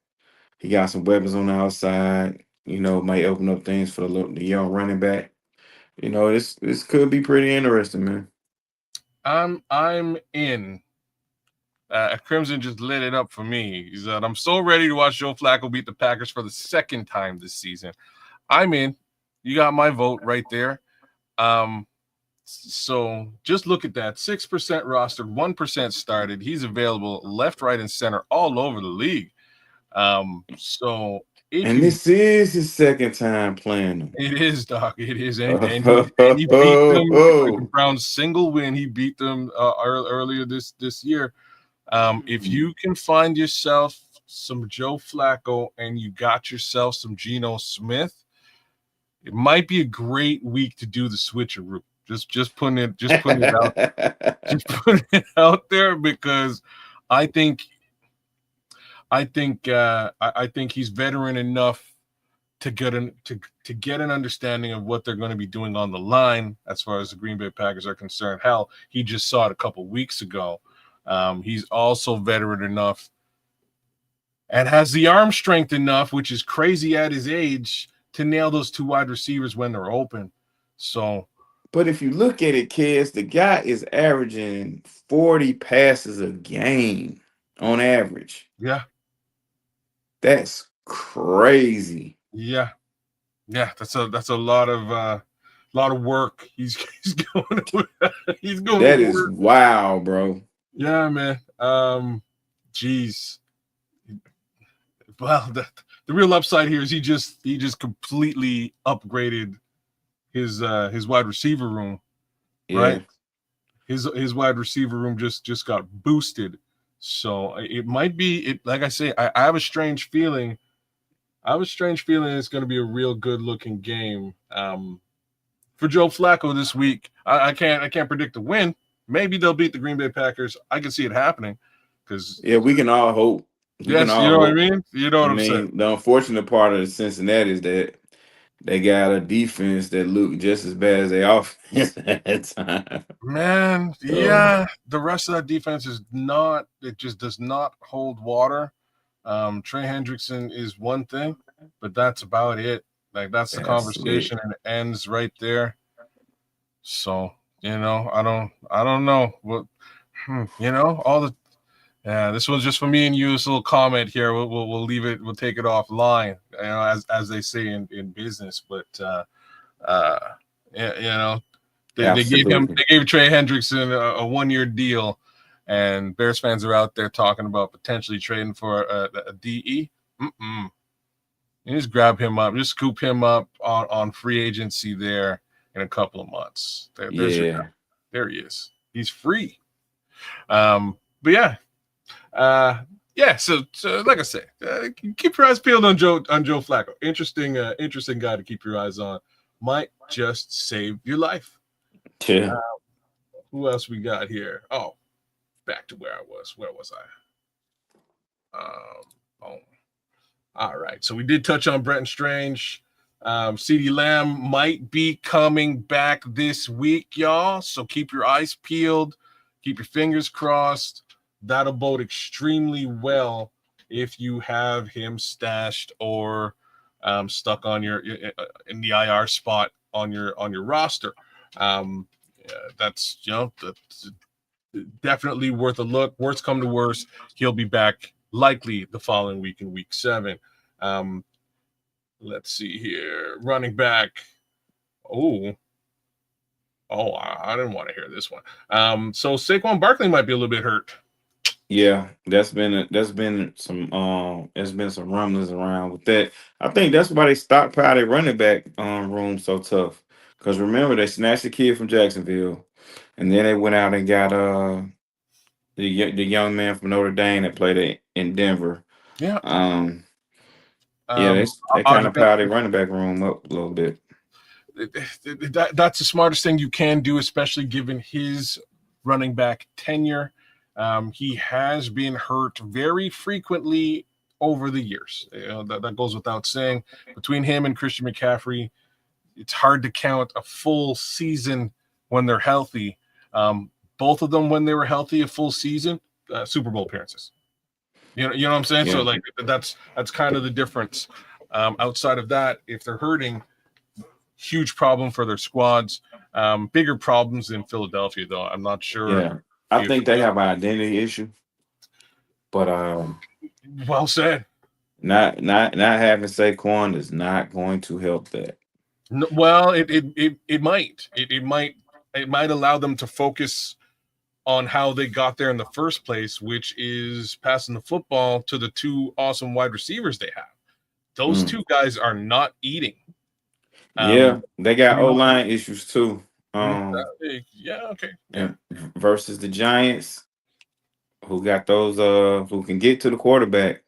some weapons on the outside. Might open up things for the young running back. This could be pretty interesting, man. I'm in. Crimson just lit it up for me. He said, I'm so ready to watch Joe Flacco beat the Packers for the second time this season. I'm in. You got my vote right there. So just look at that. 6% rostered, 1% started. He's available left, right, and center all over the league. This is his second time playing them. It is, Doc. It is. And he beat them. The Browns single win. He beat them earlier this year. If you can find yourself some Joe Flacco and you got yourself some Geno Smith, it might be a great week to do the switcheroo. Just putting it out. Just putting it out there, because I think he's veteran enough to get an understanding of what they're going to be doing on the line as far as the Green Bay Packers are concerned. Hell, he just saw it a couple weeks ago. He's also veteran enough and has the arm strength enough, which is crazy at his age, to nail those two wide receivers when they're open. So, but if you look at it, kids, the guy is averaging 40 passes a game on average. Yeah. That's crazy. Yeah. That's a lot of lot of work. He's going he's going That to is work. wow, bro. Yeah, man. Geez. Well, the real upside here is he just completely upgraded his wide receiver room, Yeah. right? His wide receiver room just got boosted. So it might be it. Like I say, I have a strange feeling. It's going to be a real good looking game for Joe Flacco this week. I can't predict the win. Maybe they'll beat the Green Bay Packers. I can see it happening because Yeah, we can all hope. We can yes, you all know what I hope. mean. You know what I I'm saying. mean, the unfortunate part of the Cincinnati is that they got a defense that looked just as bad as their offense at that time. Man, So, yeah, the rest of that defense is not. It just does not hold water. Trey Hendrickson is one thing, but that's about it. Like that's the that's it. conversation, and it ends right there. So I don't know what all the. Yeah, this one's just for me and you. This little comment here. We'll leave it. We'll take it offline. As they say in business. But yeah, they Absolutely. gave Trey Hendrickson a 1-year deal, and Bears fans are out there talking about potentially trading for a DE. You just grab him up, just scoop him up on free agency there in a couple of months. There's your guy. Yeah. There he is. He's free. But yeah. So like I said, keep your eyes peeled on Joe Flacco. Interesting guy to keep your eyes on. Might just save your life. Yeah. Who else we got here? Oh, back to where I was. Where was I? All right. So we did touch on Brenton Strange. CeeDee Lamb might be coming back this week, y'all. So keep your eyes peeled. Keep your fingers crossed. That'll bode extremely well if you have him stashed or stuck on in the IR spot on your roster. That's definitely worth a look. Worst come to worst, he'll be back likely the following week in week 7. Let's see here. Running back. I didn't want to hear this one. So Saquon Barkley might be a little bit hurt. Yeah, there's been some rumblings around with that. I think that's why they stockpiled their running back room so tough. Because remember, they snatched the kid from Jacksonville, and then they went out and got the young man from Notre Dame that played in Denver. Yeah. They kind of piled their running back room up a little bit. That's the smartest thing you can do, especially given his running back tenure. He has been hurt very frequently over the years. That goes without saying. Between him and Christian McCaffrey, it's hard to count a full season when they're healthy. Both of them, when they were healthy, a full season, Super Bowl appearances. You know what I'm saying? Yeah. So like that's kind of the difference. Outside of that, if they're hurting, huge problem for their squads. Bigger problems in Philadelphia, though. I'm not sure. Yeah. I think they have an identity issue, but well said. Not having Saquon is not going to help that. No, well, it might. It might allow them to focus on how they got there in the first place, which is passing the football to the two awesome wide receivers they have. Those two guys are not eating. Yeah, they got O-line issues too. Okay. Yeah. Versus the Giants, who got those who can get to the quarterback.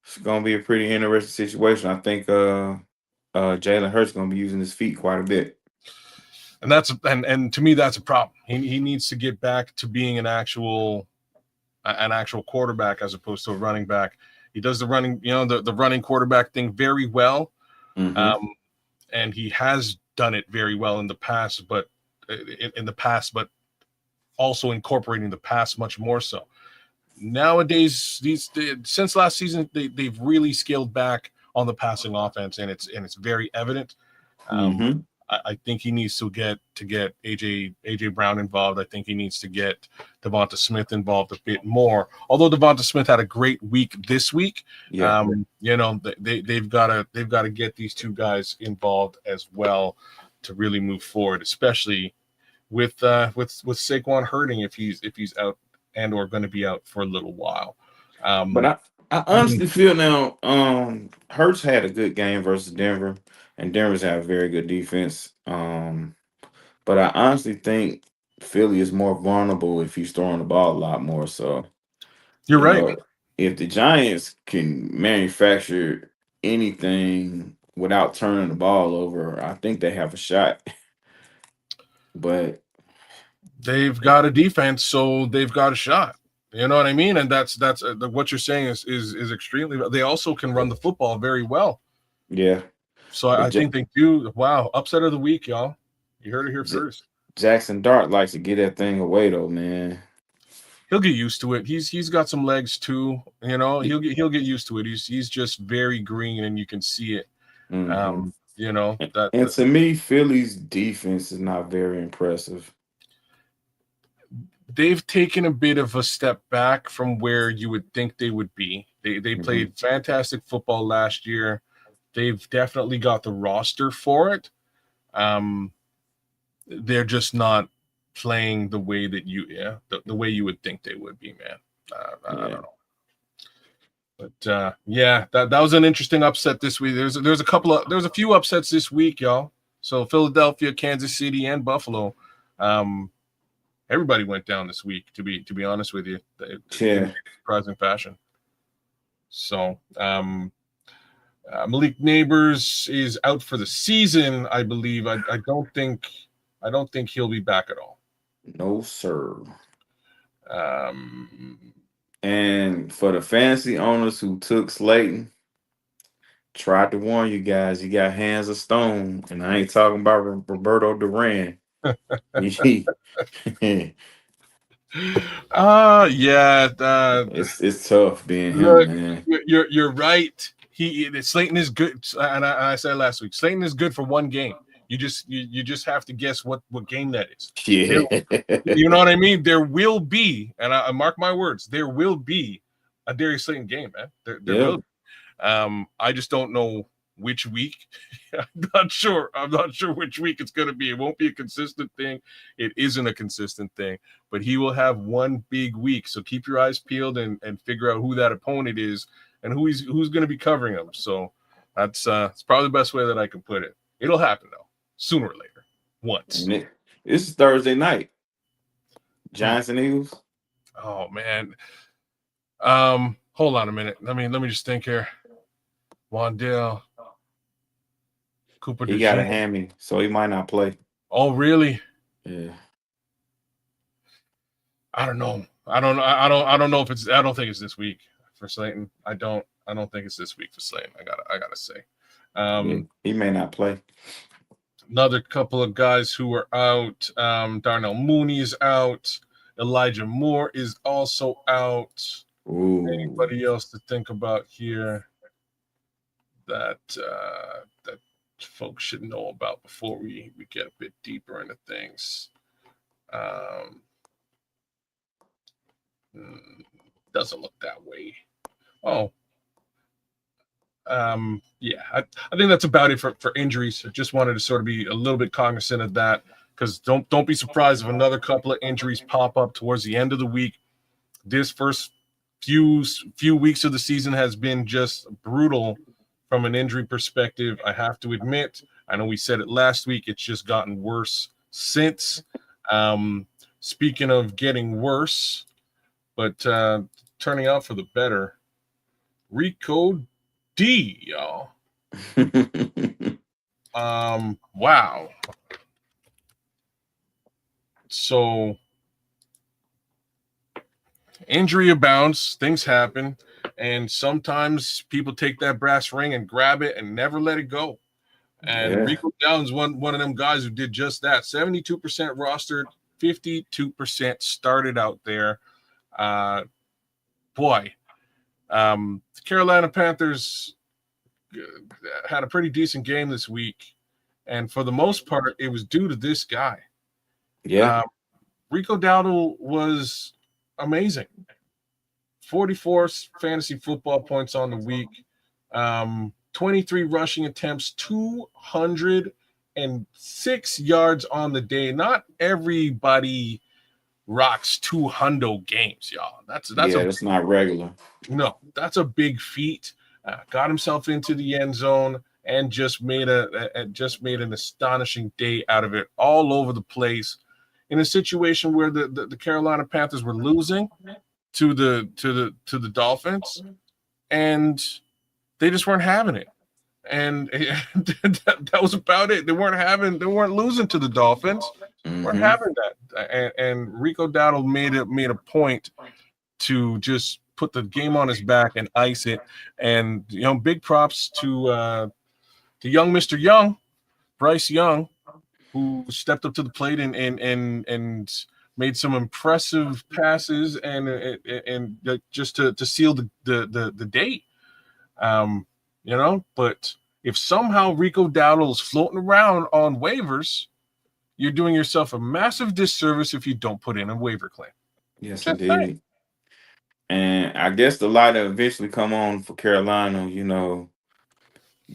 It's gonna be a pretty interesting situation. I think Jalen Hurts gonna be using his feet quite a bit. And that's and to me that's a problem. He needs to get back to being an actual quarterback as opposed to a running back. He does the running, the running quarterback thing very well. Mm-hmm. And he has done it very well in the past, but also incorporating the pass much more so. Nowadays, since last season, they've really scaled back on the passing offense, and it's very evident. I think he needs to get AJ Brown involved. I think he needs to get Devonta Smith involved a bit more. Although Devonta Smith had a great week this week, they've got to get these two guys involved as well to really move forward, especially with Saquon hurting if he's out and or going to be out for a little while. But I honestly feel now, Hurts had a good game versus Denver, and Denver's had a very good defense. But I honestly think Philly is more vulnerable if he's throwing the ball a lot more. So, You're you right. know, if the Giants can manufacture anything without turning the ball over, I think they have a shot. But They've got a defense, so they've got a shot. You know what I mean? And that's what you're saying is extremely. They also can run the football very well. yeah, So but I think they do. Wow, upset of the week, y'all. You heard it here J- first. Jackson Dart likes to get that thing away, though, man. He'll get used to it. He's got some legs too. You know, Yeah. he'll get used to it. He's just very green, and you can see it. Mhm. You know that. And to me, Philly's defense is not very impressive. They've taken a bit of a step back from where you would think they would be. They played fantastic football last year. They've definitely got the roster for it. They're just not playing the way that the way you would think they would be, man. I don't know. But that was an interesting upset this week. There's a few upsets this week, y'all. So Philadelphia, Kansas City, and Buffalo. Everybody went down this week, to be honest with you, in surprising fashion. So Malik Neighbors is out for the season, I believe. I don't think he'll be back at all. No, sir. And for the fantasy owners who took Slayton, tried to warn you guys, you got hands of stone, and I ain't talking about Roberto Duran. It's tough being him, man. You're right. Slayton is good, and I said last week, Slayton is good for one game. You just have to guess what game that is. Yeah, you know what I mean. There will be, and I mark my words, there will be a Darius Slayton game, man. There will be. I just don't know which week. I'm not sure which week it's going to be. It won't be a consistent thing. It isn't a consistent thing, but he will have one big week. So keep your eyes peeled and figure out who that opponent is and who's going to be covering him. So that's it's probably the best way that I can put it. It'll happen though, sooner or later. Once. This is Thursday night. Giants and Eagles. Oh man. Hold on a minute. Let me just think here. Wan'Dale. Cooper. He got a hammy, so he might not play. Oh, really? Yeah. I don't know. I don't know if it's. I don't think it's this week for Slayton. I don't think it's this week for Slayton. I gotta say. He may not play. Another couple of guys who are out. Darnell Mooney is out. Elijah Moore is also out. Ooh. Anybody else to think about here that folks should know about before we get a bit deeper into things? Doesn't look that way. Oh, I think that's about it for injuries. I just wanted to sort of be a little bit cognizant of that, because don't be surprised if another couple of injuries pop up towards the end of the week. This first few weeks of the season has been just brutal from an injury perspective. I have to admit, I know we said it last week, it's just gotten worse since. Speaking of getting worse, but turning out for the better, Rico D, y'all. Wow. So injury abounds, things happen, and sometimes people take that brass ring and grab it and never let it go. And Rico Downs one of them guys who did just that. 72% rostered, 52% started out there. The Carolina Panthers had a pretty decent game this week, and for the most part, it was due to this guy. Yeah. Rico Dowdle was amazing. 44 fantasy football points on the week, 23 rushing attempts, 200 6 yards on the day. Not everybody rocks 200 games, y'all. That's That's not regular. No, that's a big feat. Got himself into the end zone and just made an astonishing day out of it, all over the place, in a situation where the Carolina Panthers were losing to the Dolphins, and they just weren't having it. And that was about it. They weren't losing to the Dolphins. Weren't having that. And Rico Dowdle made a point to just put the game on his back and ice it. And big props to young Mr. Young, Bryce Young, who stepped up to the plate and made some impressive passes and just to seal the date. But if somehow Rico Dowdle is floating around on waivers, you're doing yourself a massive disservice if you don't put in a waiver claim. Yes, just indeed. Right. And I guess the light will eventually come on for Carolina,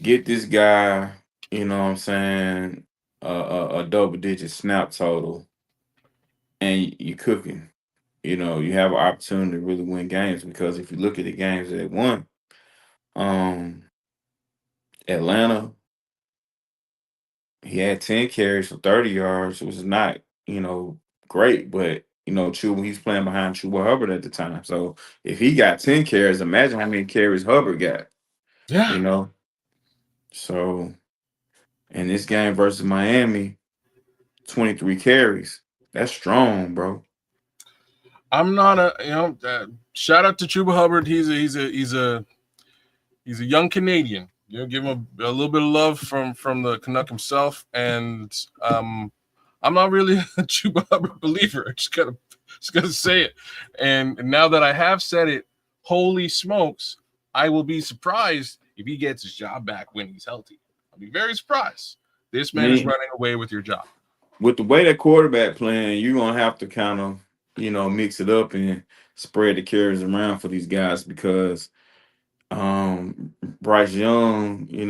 get this guy, what I'm saying, a double-digit snap total, and you're cooking. You have an opportunity to really win games, because if you look at the games that they won, Atlanta, he had 10 carries for 30 yards. It was not, great, but he's playing behind Chuba Hubbard at the time. So if he got 10 carries, imagine how many carries Hubbard got. Yeah. So in this game versus Miami, 23 carries. That's strong, bro. I'm not shout out to Chuba Hubbard. He's a young Canadian. Give him a little bit of love from the Canuck himself. And I'm not really a Chuba Hubbard believer. I just gotta say it. And now that I have said it, holy smokes, I will be surprised if he gets his job back when he's healthy. I'll be very surprised. This man is running away with your job. With the way that quarterback playing, you're gonna have to kind of, mix it up and spread the carries around for these guys, because Bryce Young, he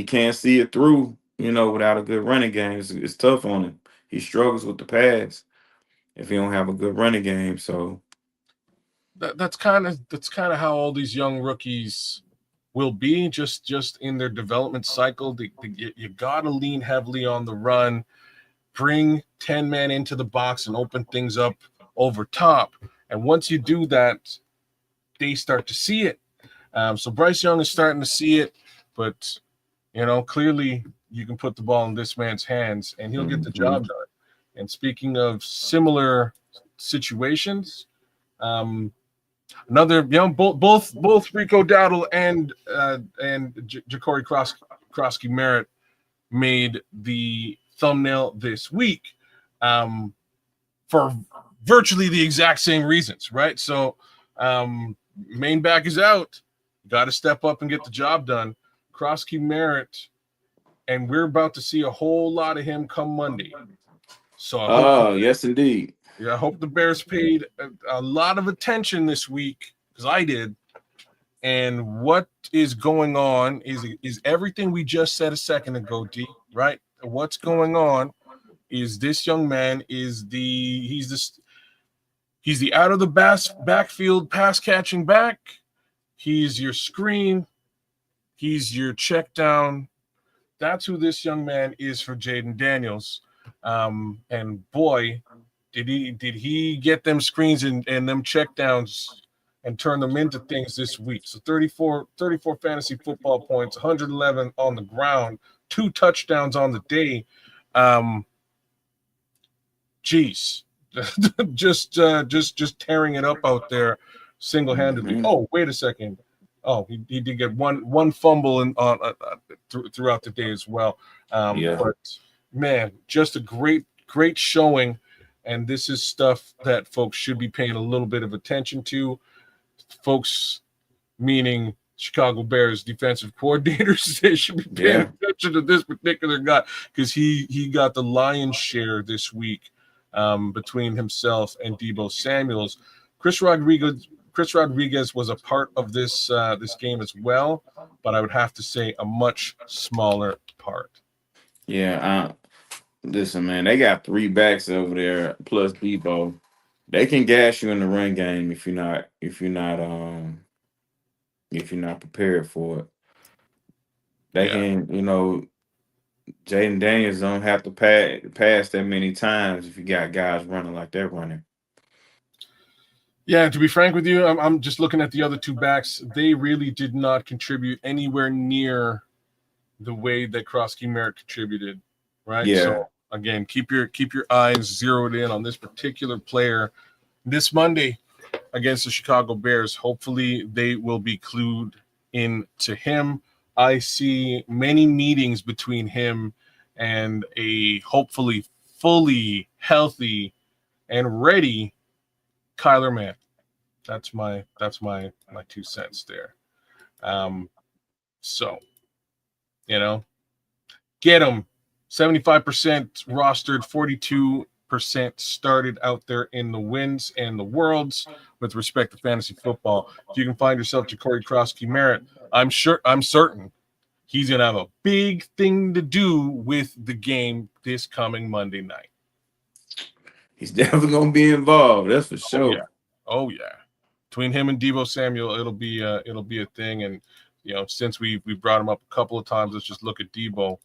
can't see it through, without a good running game. It's tough on him. He struggles with the pass if he don't have a good running game. So that's kind of how all these young rookies will be, just in their development cycle. You got to lean heavily on the run, bring 10 men into the box and open things up over top. And once you do that, they start to see it. So Bryce Young is starting to see it, but clearly you can put the ball in this man's hands and he'll get the job done. And speaking of similar situations, another, both Rico Dowdle and Ja'Cory Krosky Merritt made the thumbnail this week for virtually the exact same reasons, right? So main back is out. Got to step up and get the job done. Krosky Merritt, and we're about to see a whole lot of him come Monday. So yes, indeed. Yeah, I hope the Bears paid a lot of attention this week, because I did. And what is going on is everything we just said a second ago, D, right? What's going on is this young man he's the out of the backfield pass catching back. He's your screen. He's your check down. That's who this young man is for Jayden Daniels. And boy, did he get them screens and them check downs and turn them into things this week. So 34 fantasy football points, 111 on the ground, 2 touchdowns on the day. Geez. just tearing it up out there single-handedly. Mm-hmm. Oh, wait a second. Oh, he did get one fumble throughout the day as well. But man, just a great showing, and this is stuff that folks should be paying a little bit of attention to. Folks, meaning Chicago Bears defensive coordinators, they should be paying attention to this particular guy, because he got the lion's share this week. Between himself and Deebo Samuels. Chris Rodriguez was a part of this game as well, but I would have to say a much smaller part. Yeah, listen, man, they got 3 backs over there plus Debo. They can gas you in the run game if you're not prepared for it. They Yeah. can, Jaden Daniels don't have to pass that many times if you got guys running like they're running. Yeah, to be frank with you, I'm just looking at the other two backs. They really did not contribute anywhere near the way that Krosky Merritt contributed, right? Yeah. So again, keep your eyes zeroed in on this particular player this Monday against the Chicago Bears. Hopefully, they will be clued in to him. I see many meetings between him and a hopefully fully healthy and ready Kyler Mann. That's my 2 cents there. So get him. 75% rostered, 42% started out there in the wins and the worlds with respect to fantasy football. If you can find yourself Ja'Cory Krosky Merritt, I'm certain he's gonna have a big thing to do with the game this coming Monday night. He's definitely gonna be involved. That's for sure. Oh yeah. Between him and Deebo Samuel, it'll be a thing. And since we brought him up a couple of times, let's just look at Deebo.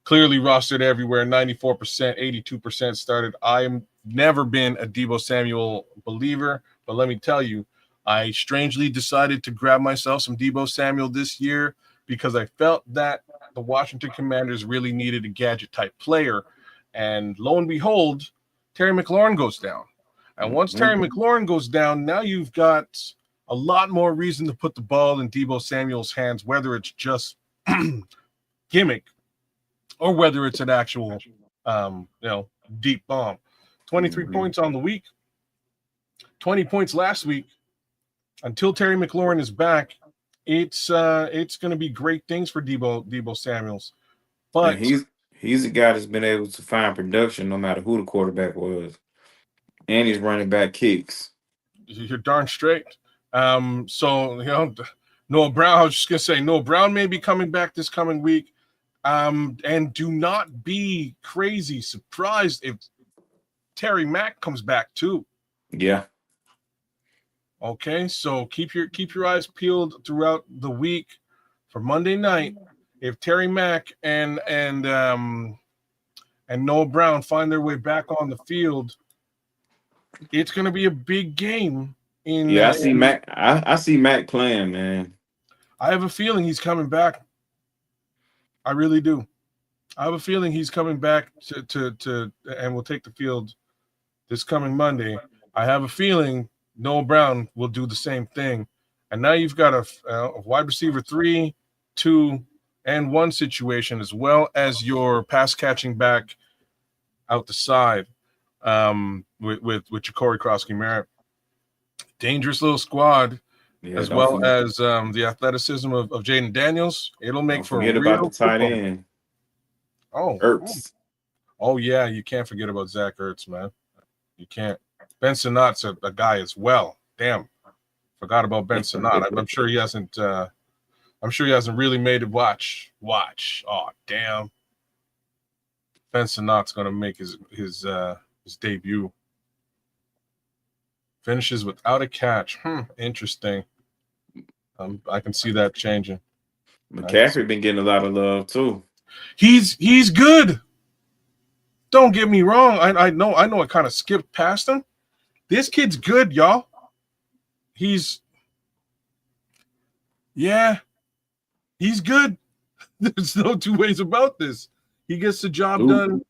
Clearly rostered everywhere, 94%, 82% started. I've never been a Deebo Samuel believer, but let me tell you, I strangely decided to grab myself some Deebo Samuel this year because I felt that the Washington Commanders really needed a gadget type player. And lo and behold, Terry McLaurin goes down. And once Terry McLaurin goes down, now you've got a lot more reason to put the ball in Deebo Samuel's hands, whether it's just gimmick or whether it's an actual, deep bomb. 23 points on the week, 20 points last week. Until Terry McLaurin is back, it's going to be great things for Deebo Samuels. But he's a guy that's been able to find production no matter who the quarterback was, and he's running back kicks. You're darn straight. So Noah Brown. I was just going to say Noah Brown may be coming back this coming week. And do not be crazy surprised if Terry Mack comes back too. Yeah. Okay, so keep your eyes peeled throughout the week for Monday night. If Terry Mack and Noah Brown find their way back on the field, it's going to be a big game. I see Mac. I see Mac playing, man. I have a feeling he's coming back. I really do. I have a feeling he's coming back to and will take the field this coming Monday. I have a feeling Noah Brown will do the same thing. And now you've got a wide receiver 3, 2, and 1 situation, as well as your pass catching back out the side with Ja'Cory Krosky Merritt. Dangerous little squad. As well as the athleticism of Jaden Daniels. It'll make for a real about the tight end. Ertz. Oh, yeah, you can't forget about Zach Ertz, man. You can't. Ben Sinnot's a guy as well. Damn, forgot about Ben Sinnott. I'm sure he hasn't. I'm sure he hasn't really made it. Watch. Oh, damn. Ben Sinnot's gonna make his debut. Finishes without a catch. Interesting. I can see that changing. McCaffrey been getting a lot of love too. He's good. Don't get me wrong. I know I kind of skipped past him. This kid's good, y'all. He's good. There's no two ways about this. He gets the job done,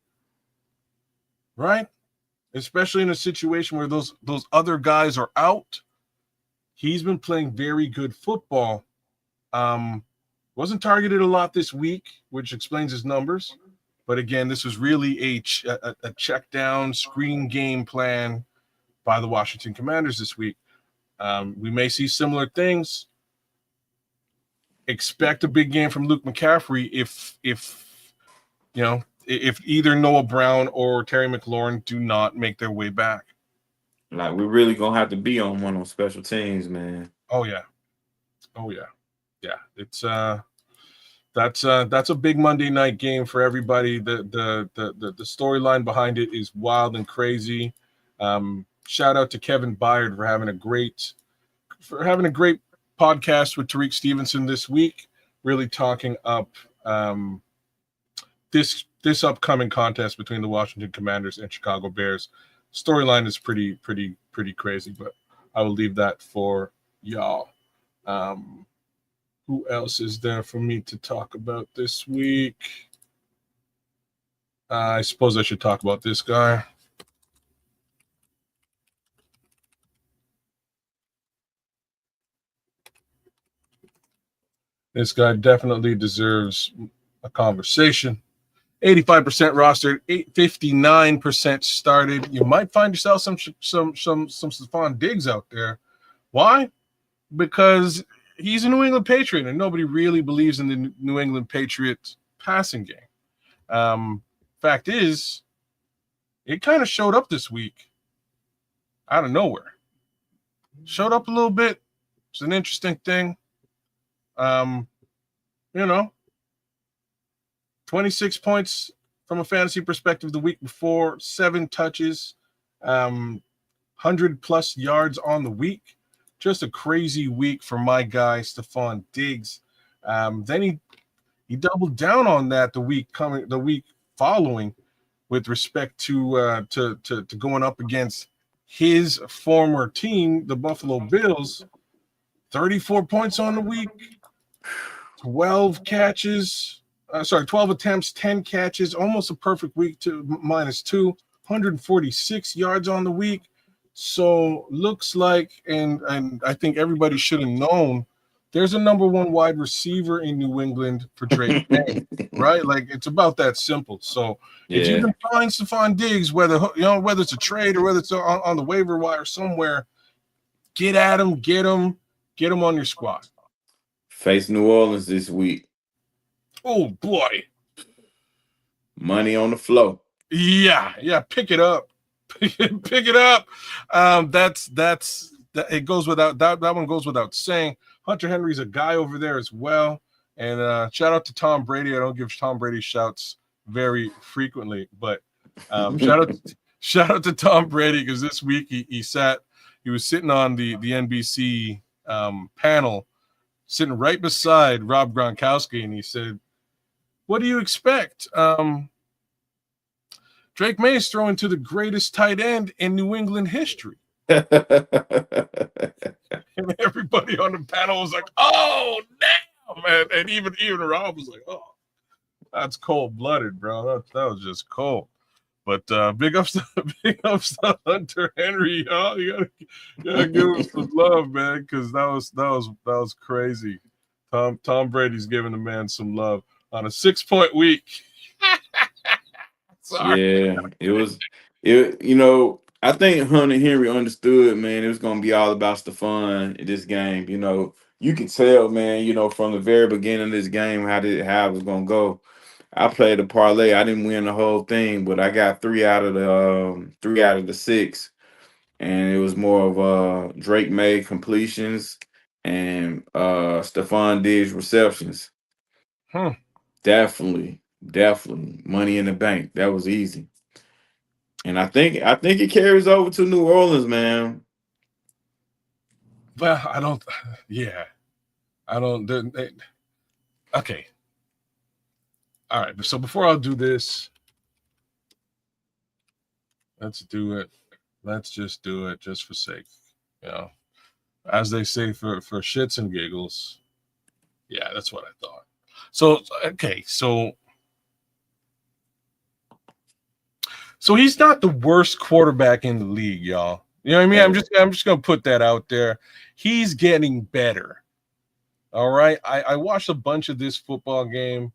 right? Especially in a situation where those other guys are out. He's been playing very good football. Wasn't targeted a lot this week, which explains his numbers. But again, this was really a check down screen game plan by the Washington Commanders this week. We may see similar things. Expect a big game from Luke McCaffrey if either Noah Brown or Terry McLaurin do not make their way back. Like, we're really gonna have to be on one on special teams, man. Oh yeah. Yeah. It's that's a big Monday night game for everybody. The storyline behind it is wild and crazy. Shout out to Kevin Byard for having a great podcast with Tariq Stevenson this week, really talking up this upcoming contest between the Washington Commanders and Chicago Bears. Storyline is pretty crazy, but I will leave that for y'all. Who else is there for me to talk about this week? I suppose I should talk about this guy. This guy definitely deserves a conversation. 85% rostered, 59% started. You might find yourself some Stephon Diggs out there. Why? Because he's a New England Patriot, and nobody really believes in the New England Patriots passing game. Fact is, it kind of showed up this week out of nowhere. Showed up a little bit. It's an interesting thing. 26 points from a fantasy perspective the week before, 7 touches, 100+ yards on the week. Just a crazy week for my guy Stephon Diggs. Then he doubled down on that the week following, with respect to going up against his former team, the Buffalo Bills. 34 points on the week, 12 attempts, 10 catches, almost a perfect week to -2, 146 yards on the week. So looks like, and I think everybody should have known, there's a number one wide receiver in New England for Drake May, right? Like, it's about that simple. So if you can find Stephon Diggs, whether it's a trade or whether it's on the waiver wire somewhere, get at him, get him on your squad. Face New Orleans this week. Oh boy, money on the flow. Yeah, pick it up. Pick it up. It goes without that one goes without saying. Hunter Henry's a guy over there as well. And shout out to Tom Brady. I don't give Tom Brady shouts very frequently, but shout out to Tom Brady, because this week he was sitting on the NBC panel, sitting right beside Rob Gronkowski, and he said, "What do you expect? Drake May is throwing to the greatest tight end in New England history." And everybody on the panel was like, "Oh, damn, man!" And even Rob was like, "Oh, that's cold-blooded, bro. That was just cold." But big ups to Hunter Henry, y'all. You gotta give him some love, man, because that was crazy. Tom Brady's giving the man some love on a 6-point week. Yeah, I think Hunter Henry understood, man, it was gonna be all about Stephon in this game. You can tell, man, from the very beginning of this game how it was gonna go. I played a parlay. I didn't win the whole thing, but I got 3 out of the 6. And it was more of Drake May completions and Stephon Diggs receptions. Definitely money in the bank. That was easy. And I think it carries over to New Orleans, man. Well, I don't. Okay. All right. So before I'll do this, let's do it. Let's just do it just for sake. As they say, for shits and giggles. Yeah, that's what I thought. So, okay. So he's not the worst quarterback in the league, y'all. You know what I mean? I'm just gonna put that out there. He's getting better. All right. I watched a bunch of this football game.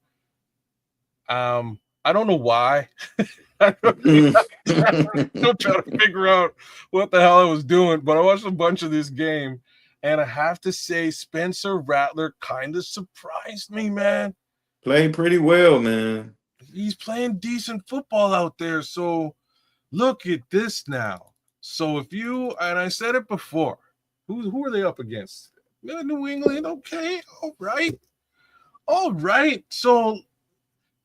I don't know why. I'm still trying to figure out what the hell I was doing, but I watched a bunch of this game, and I have to say, Spencer Rattler kind of surprised me, man. Played pretty well, man. He's playing decent football out there. So look at this now. So and I said it before, who are they up against? New England, okay, all right. All right. So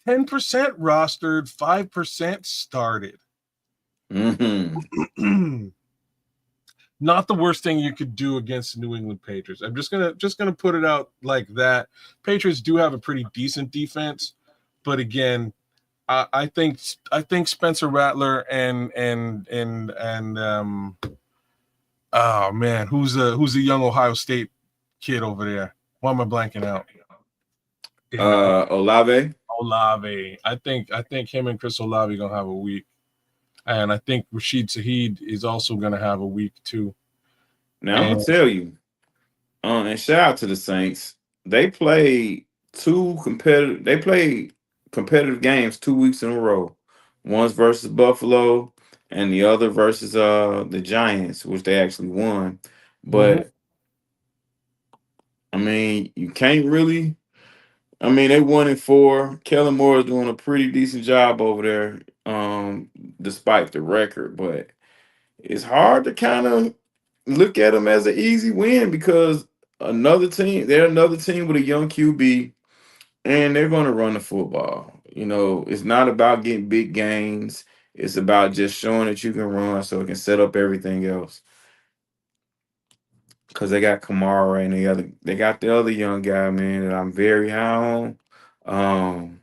10% rostered, 5% started. Mm-hmm. Not the worst thing you could do against the New England Patriots. I'm just gonna put it out like that. Patriots do have a pretty decent defense, but again, I think Spencer Rattler and oh man, who's the young Ohio State kid over there? Why am I blanking out? Olave. Olave. I think him and Chris Olave gonna have a week, and I think Rashid Shaheed is also gonna have a week too. Now I'm gonna tell you, and shout out to the Saints. They played competitive games 2 weeks in a row. One's versus Buffalo, and the other versus the Giants, which they actually won. But I mean, you can't really. I mean, they 1-4. Kellen Moore is doing a pretty decent job over there, despite the record. But it's hard to kind of look at them as an easy win because they're another team with a young QB, and they're going to run the football. You know, it's not about getting big gains. It's about just showing that you can run so it can set up everything else. Because they got Kamara and they got the other young guy, man, that I'm very high on.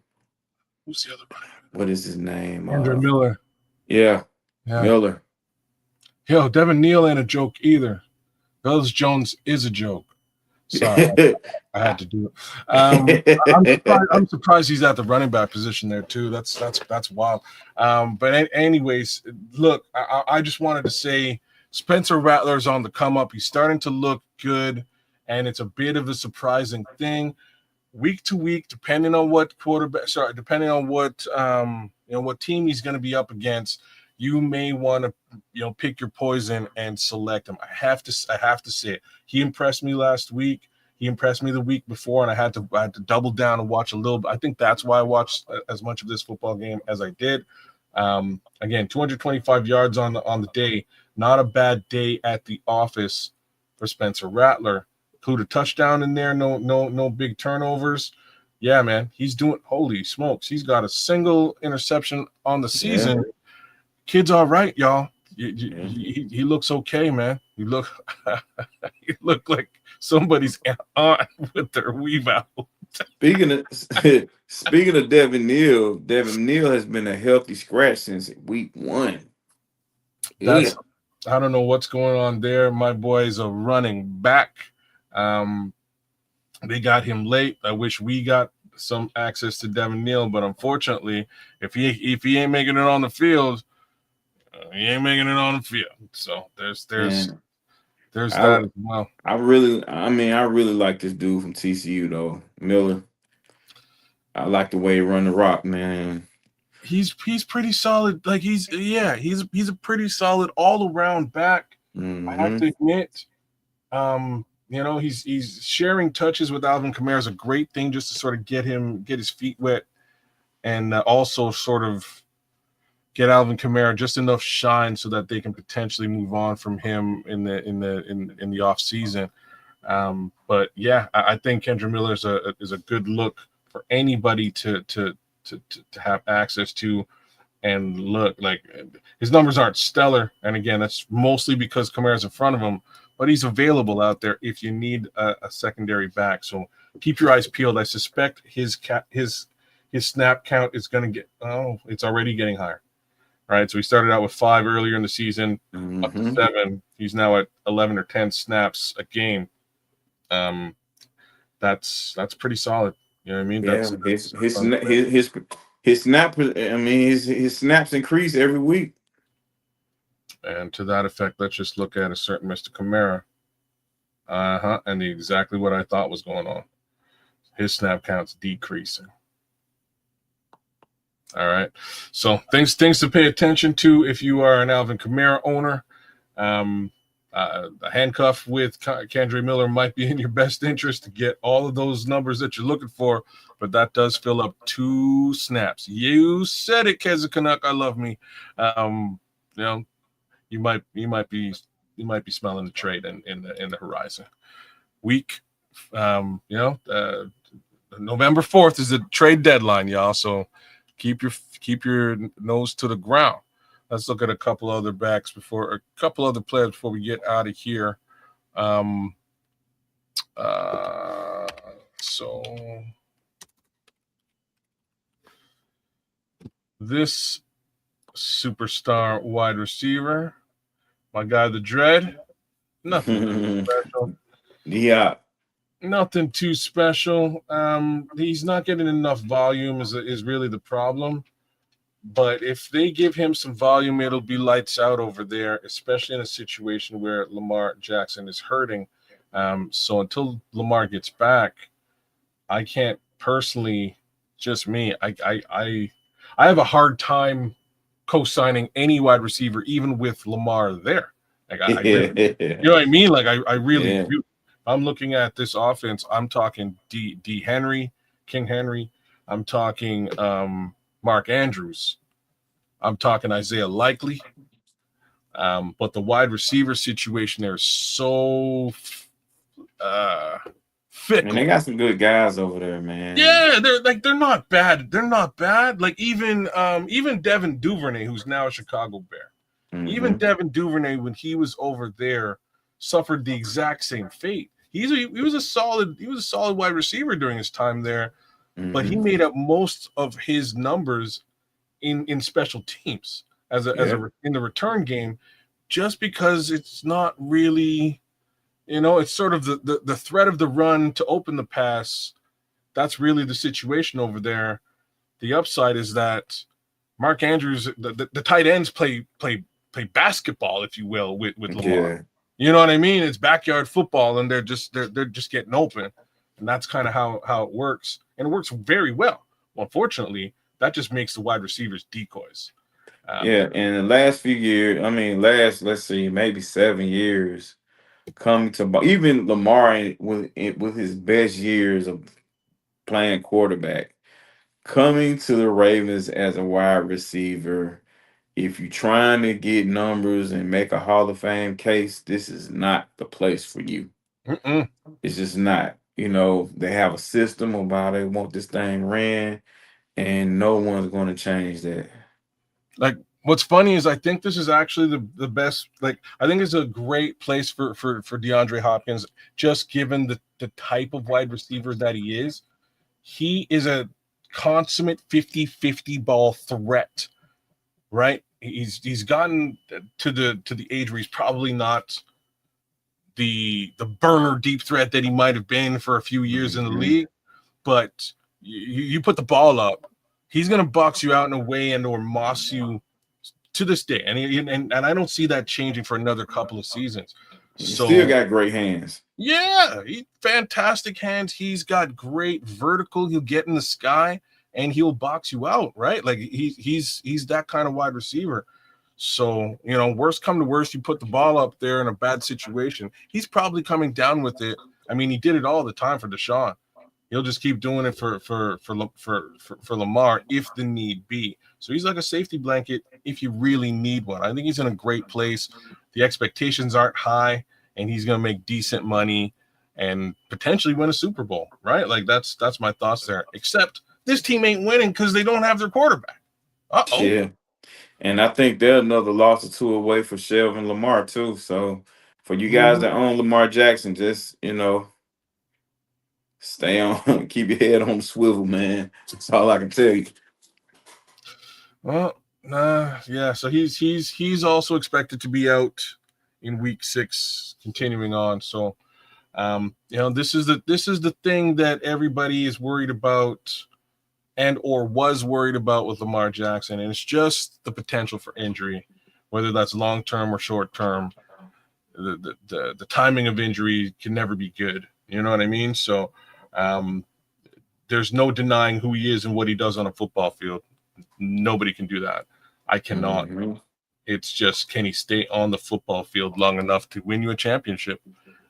Who's the other guy? What is his name? Andrew Miller. Yeah, Miller. Yo, Devin Neal ain't a joke either. Velus Jones is a joke. Sorry, I had to do it. I'm surprised he's at the running back position there too. That's wild. But anyways, look, I just wanted to say Spencer Rattler's on the come up. He's starting to look good, and it's a bit of a surprising thing. Week to week, depending on what what team he's going to be up against, you may want to pick your poison and select him. I have to say it. He impressed me last week. He impressed me the week before, and I had to double down and watch a little bit. I think that's why I watched as much of this football game as I did. Again, 225 yards on the day. Not a bad day at the office for Spencer Rattler. Include a touchdown in there. No big turnovers. Yeah, man, he's doing. Holy smokes, he's got a single interception on the season. Yeah. Kid's all right, y'all. He looks okay, man. He look like somebody's aunt with their weave out. Speaking of Devin Neal has been a healthy scratch since week 1. I don't know what's going on there. My boy is a running back. They got him late. I wish we got some access to Devin Neal, but unfortunately, if he ain't making it on the field, he ain't making it on the field. So there's that as well. I really like this dude from TCU though, Miller. I like the way he run the rock, man. He's pretty solid. Like he's a pretty solid all around back. Mm-hmm. I have to admit, he's sharing touches with Alvin Kamara is a great thing just to sort of get his feet wet, and also sort of get Alvin Kamara just enough shine so that they can potentially move on from him in the off season. But yeah, I think Kendra Miller is a good look for anybody to have access to. And look, like his numbers aren't stellar, and again, that's mostly because Kamara's in front of him. But he's available out there if you need a secondary back. So keep your eyes peeled. I suspect his snap count is going to it's already getting higher. Right, so he started out with 5 earlier in the season, up to 7. He's now at 11 or 10 snaps a game. That's pretty solid. You know what I mean? Yeah, his snap. I mean, his snaps increase every week. And to that effect, let's just look at a certain Mr. Kamara. And exactly what I thought was going on. His snap count's decreasing. All right. So things to pay attention to if you are an Alvin Kamara owner. A handcuff with Kendre Miller might be in your best interest to get all of those numbers that you're looking for, but that does fill up 2 snaps. You said it, Keza Canuck. I love me. You might be smelling the trade in the horizon. Week, the November 4th is the trade deadline, y'all. So keep your nose to the ground. Let's look at a couple other players before we get out of here. So this superstar wide receiver, my guy, the Dread, nothing special. Yeah. Nothing too special. He's not getting enough volume is really the problem. But if they give him some volume, it'll be lights out over there, especially in a situation where Lamar Jackson is hurting. So until Lamar gets back, I can't personally, just me, I have a hard time co-signing any wide receiver, even with Lamar there. Like I really, you know what I mean? Like I really do. I'm looking at this offense. I'm talking D. Henry, King Henry. I'm talking Mark Andrews. I'm talking Isaiah Likely. But the wide receiver situation there is so fickle. And they got some good guys over there, man. Yeah, they're not bad. They're not bad. Like even Devin Duvernay, who's now a Chicago Bear. Mm-hmm. Even Devin Duvernay, when he was over there, suffered the exact same fate. He was a solid wide receiver during his time there, but he made up most of his numbers in special teams in the return game, just because it's not really, it's sort of the threat of the run to open the pass. That's really the situation over there. The upside is that Mark Andrews, the tight ends play basketball, if you will, with Lamar. Yeah. You know what I mean? It's backyard football, and they're just getting open, and that's kind of how it works, and it works very well. Well, unfortunately, that just makes the wide receivers decoys. In the last few years, let's see, maybe 7 years, coming to even Lamar with his best years of playing quarterback, coming to the Ravens as a wide receiver. If you're trying to get numbers and make a Hall of Fame case, this is not the place for you. Mm-mm. It's just not. They have a system of how they want this thing ran, and no one's going to change that. Like, what's funny is I think this is actually the best. Like, I think it's a great place for DeAndre Hopkins, just given the type of wide receiver that he is. He is a consummate 50-50 ball threat, right? He's gotten to the age where he's probably not the burner deep threat that he might have been for a few years in the league, but you put the ball up, he's going to box you out in a way or moss you to this day, and I don't see that changing for another couple of seasons. So, still got great hands. Yeah, fantastic hands. He's got great vertical. He'll get in the sky and he'll box you out, right? Like he's that kind of wide receiver. So, worst come to worst, you put the ball up there in a bad situation. He's probably coming down with it. I mean, he did it all the time for Deshaun. He'll just keep doing it for Lamar if the need be. So he's like a safety blanket if you really need one. I think he's in a great place. The expectations aren't high, and he's going to make decent money and potentially win a Super Bowl, right? Like that's my thoughts there. Except this team ain't winning because they don't have their quarterback. Uh-oh. Yeah. And I think they're another loss or two away for Shelvin Lamar too. So for you guys that own Lamar Jackson, just stay on, keep your head on the swivel, man. That's all I can tell you. Well, yeah. So he's also expected to be out in week 6, continuing on. So, this is the thing that everybody is worried about, and or was worried about with Lamar Jackson, and it's just the potential for injury, whether that's long term or short term. The timing of injury can never be good. You know what I mean? So, there's no denying who he is and what he does on a football field. Nobody can do that. I cannot. Mm-hmm. It's just, can he stay on the football field long enough to win you a championship?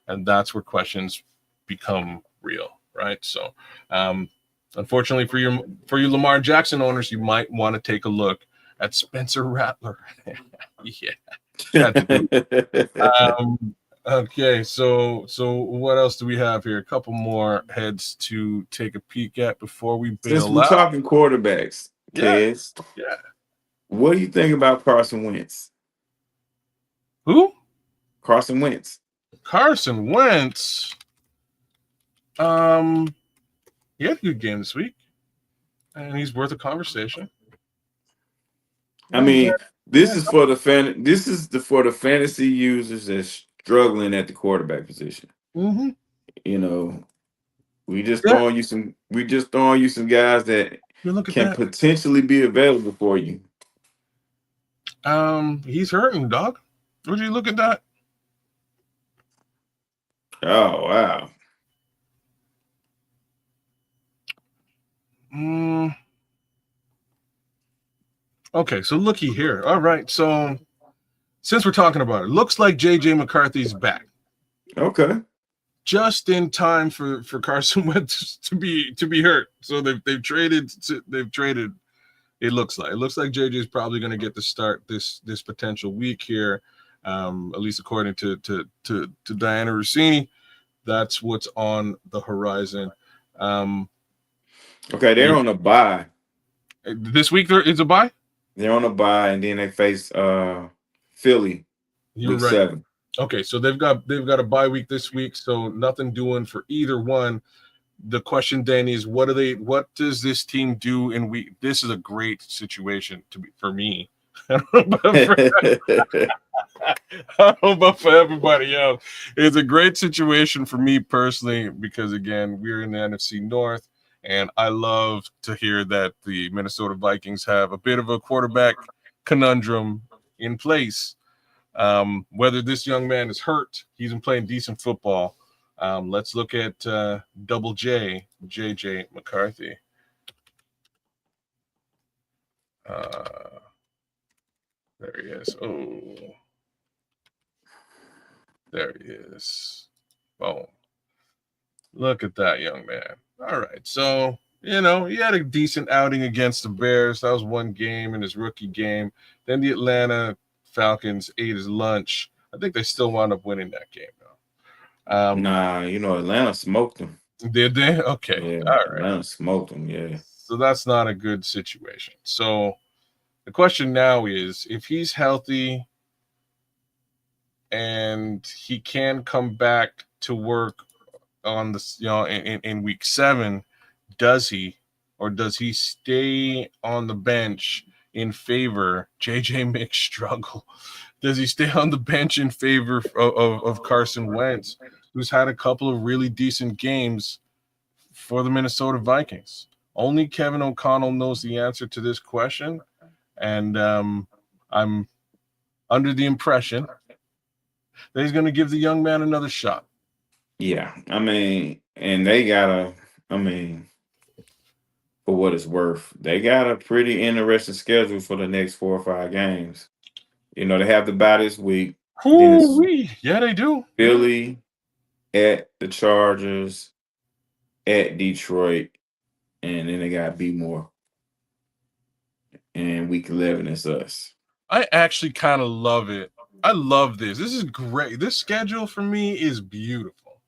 And that's where questions become real, right? So, unfortunately for you Lamar Jackson owners, you might want to take a look at Spencer Rattler. Yeah. Okay, so what else do we have here? A couple more heads to take a peek at before we Since bail we're out. talking quarterbacks, Yeah, Kez, yeah. what do you think about Carson Wentz? Who? Carson Wentz. Carson Wentz. He had a good game this week, and he's worth a conversation. I mean, this is for the for the fantasy users that's struggling at the quarterback position. Mm-hmm. You know, we just Yeah. throwing you some guys that You look at can that. potentially be available for you. He's hurting, dog. Would you look at that? Oh wow. Okay, so looky here. All right, so since we're talking about it, looks like JJ McCarthy's back. Okay. Just in time for Carson Wentz to be hurt. So they've traded. It looks like JJ is probably going to get the start this potential week here, at least according to Diana Rossini. That's what's on the horizon. Okay, they're on a bye. This week there is a bye. They're on a bye, and then they face Philly. You're week right. 7. Okay, so they've got a bye week this week, so nothing doing for either one. The question then is, what does this team do in week? This is a great situation for me. I don't know about for everybody else. It's a great situation for me personally because again, we're in the NFC North, and I love to hear that the Minnesota Vikings have a bit of a quarterback conundrum in place. Whether this young man is hurt, he's been playing decent football. Let's look at Double J, JJ McCarthy. There he is. Oh, there he is. Oh, look at that young man. All right. So, he had a decent outing against the Bears. That was one game in his rookie game. Then the Atlanta Falcons ate his lunch. I think they still wound up winning that game, though. Nah, Atlanta smoked them. Did they? Okay. Yeah, all right. Atlanta smoked them, yeah. So that's not a good situation. So the question now is, if he's healthy and he can come back to work on this, in week 7, does he stay on the bench in favor? JJ Mick struggle. Does he stay on the bench in favor of Carson Wentz, who's had a couple of really decent games for the Minnesota Vikings? Only Kevin O'Connell knows the answer to this question, and I'm under the impression that he's going to give the young man another shot. Yeah, I mean, and they got for what it's worth, they got a pretty interesting schedule for the next 4 or 5 games. They have the bye this week. Yeah, they do. Philly, at the Chargers, at Detroit, and then they got B more. And week 11 is us. I actually kind of love it. I love this. This is great. This schedule for me is beautiful.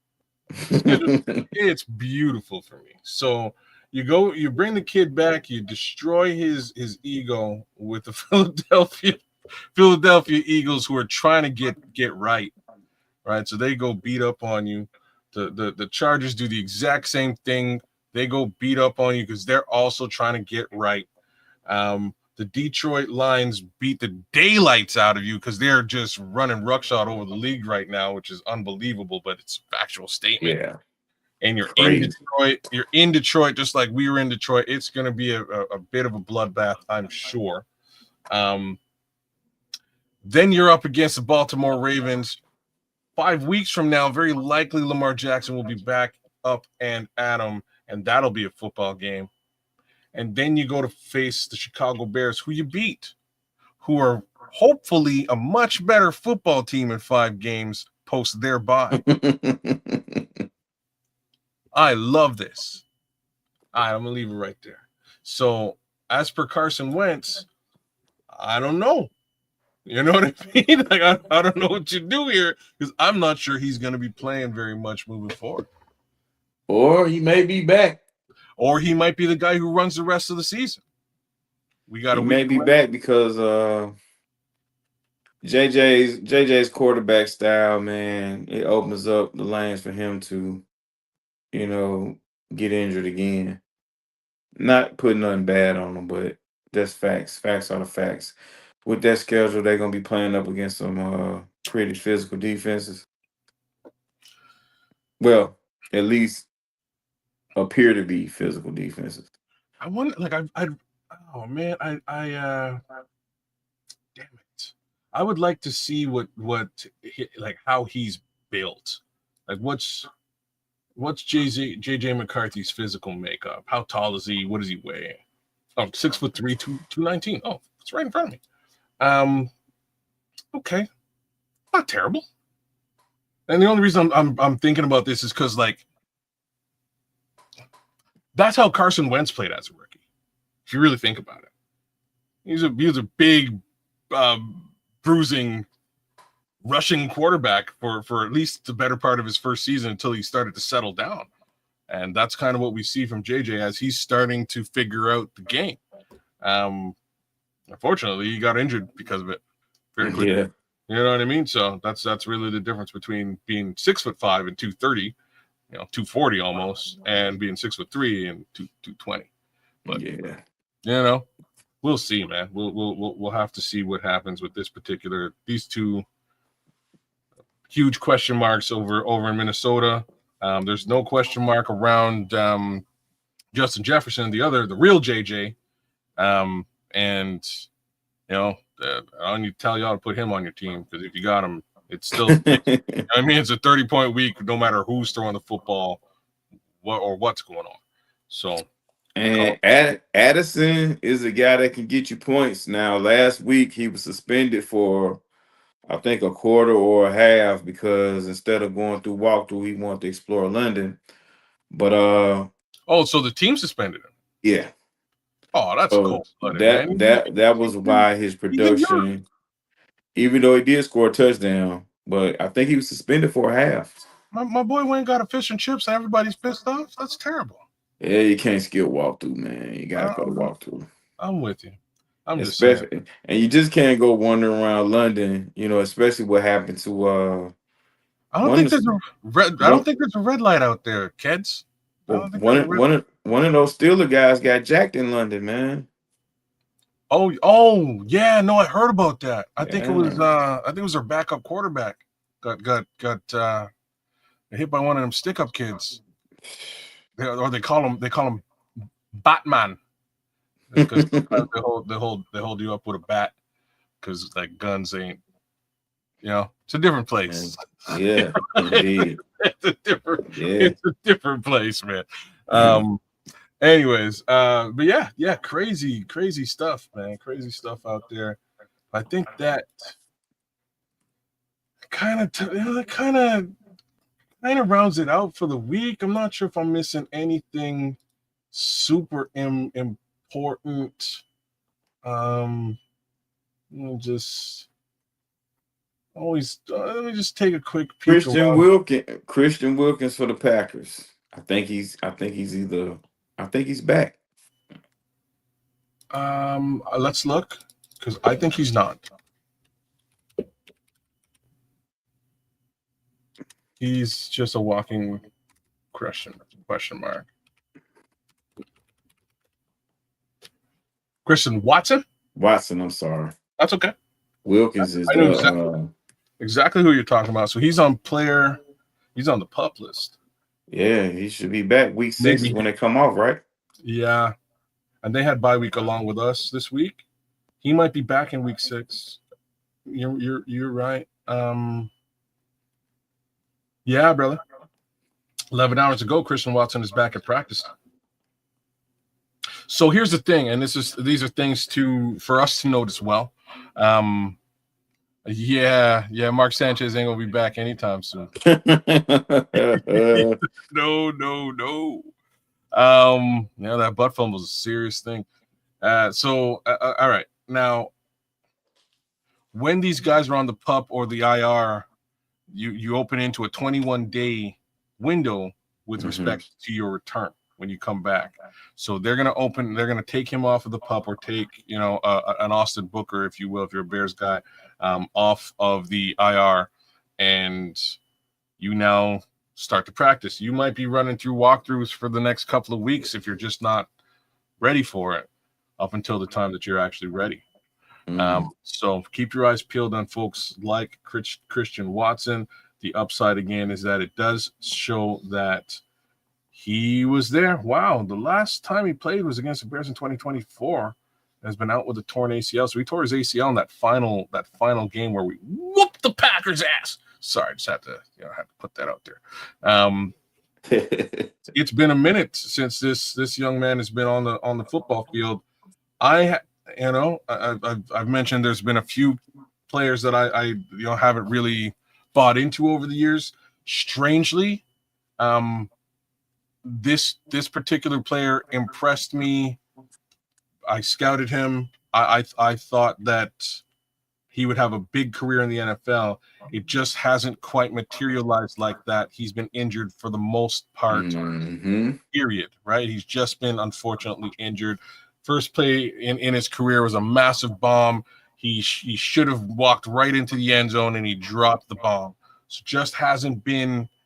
It's beautiful for me. So you bring the kid back, you destroy his ego with the Philadelphia Eagles, who are trying to get right. So they go beat up on you. The Chargers do the exact same thing. They go beat up on you because they're also trying to get right. The Detroit Lions beat the daylights out of you because they're just running ruckshot over the league right now, which is unbelievable, but it's a factual statement. Yeah. And you're in Detroit. You're in Detroit just like we were in Detroit. It's going to be a bit of a bloodbath, I'm sure. Then you're up against the Baltimore Ravens. 5 weeks from now, very likely Lamar Jackson will be back up and at him, and that'll be a football game. And then you go to face the Chicago Bears, who you beat, who are hopefully a much better football team in 5 games post their bye. I love this. All right, I'm going to leave it right there. So as per Carson Wentz, I don't know. You know what I mean? Like, I don't know what you do here because I'm not sure he's going to be playing very much moving forward. Or he may be back. Or he might be the guy who runs the rest of the season. We got He a may week. be back because JJ's quarterback style, man, it opens up the lanes for him to, get injured again. Not putting nothing bad on him, but that's facts. Facts are the facts. With that schedule, they're gonna be playing up against some pretty physical defenses. Well, at least appear to be physical defenses. I wonder, like, oh man, damn it. I would like to see like how he's built. Like, what's JJ McCarthy's physical makeup? How tall is he? What does he weigh? Oh, 6'3", 219. Oh, it's right in front of me. Okay, not terrible. And the only reason I'm thinking about this is because, like, that's how Carson Wentz played as a rookie. If you really think about it, he was a big, bruising, rushing quarterback for at least the better part of his first season until he started to settle down. And that's kind of what we see from JJ as he's starting to figure out the game. Unfortunately, he got injured because of it very quickly. Yeah. You know what I mean? So that's really the difference between being 6'5" and 230, 240 almost, and being 6'3" and 220. But yeah, we'll see, man. We'll have to see what happens with these two huge question marks over in Minnesota. There's no question mark around Justin Jefferson, the real JJ. And I don't need to tell y'all to put him on your team because if you got him, it's still. I mean, it's a 30-point week, no matter who's throwing the football, what's going on. So, and Addison is a guy that can get you points. Now, last week he was suspended for, I think, a quarter or a half because instead of going through walkthrough, he wanted to explore London. But so the team suspended him. Yeah. Oh, that's cool. That was why his production, even though he did score a touchdown, but I think he was suspended for a half. My boy went and got a fish and chips and everybody's pissed off. That's terrible. Yeah, you can't skill walkthrough, man. You gotta go walkthrough. I'm with you. I'm especially, just saying. And you just can't go wandering around London, especially what happened to I don't think there's a red light out there, kids. One of those Steeler guys got jacked in London, man. Oh yeah, no, I heard about that. I think it was their backup quarterback got hit by one of them stick-up kids. They call him Batman because they hold you up with a bat because like guns ain't, it's a different place. Yeah, indeed. It's a different place, man. Anyways, but yeah, crazy stuff, man. Crazy stuff out there. I think that kind of rounds it out for the week. I'm not sure if I'm missing anything super important. Let me just take a quick peek. Christian Wilkins for the Packers. I think he's back. Let's look because I think he's not. He's just a walking question mark. Christian Watson? Watson, I'm sorry. That's okay. Wilkins is exactly who you're talking about. So he's on the PUP list. Yeah, he should be back week 6 is when they come off, right? Yeah. And they had bye week along with us this week. He might be back in week 6. You're right. Yeah, brother. 11 hours ago, Christian Watson is back at practice. So here's the thing, and these are things for us to note as well. Mark Sanchez ain't gonna be back anytime soon. No. That butt fumble was a serious thing. All right. Now, when these guys are on the PUP or the IR, you open into a 21-day window with respect to your return when you come back. So they're going to take him off of the PUP or take, an Austin Booker, if you will, if you're a Bears guy, off of the IR, and you now start to practice. You might be running through walkthroughs for the next couple of weeks if you're just not ready for it up until the time that you're actually ready. So keep your eyes peeled on folks like Christian Watson. The upside, again, is that it does show that he was there. Wow, the last time he played was against the Bears in 2024. Has been out with a torn ACL. So he tore his ACL in that final game where we whooped the Packers' ass. Sorry, just had to put that out there. It's been a minute since this young man has been on the football field. I've mentioned there's been a few players that I haven't really bought into over the years. Strangely, this particular player impressed me. I scouted him. I thought that he would have a big career in the NFL. It just hasn't quite materialized like that. He's been injured for the most part, period, right? He's just been unfortunately injured. First play in his career was a massive bomb. He should have walked right into the end zone, and he dropped the bomb. So just hasn't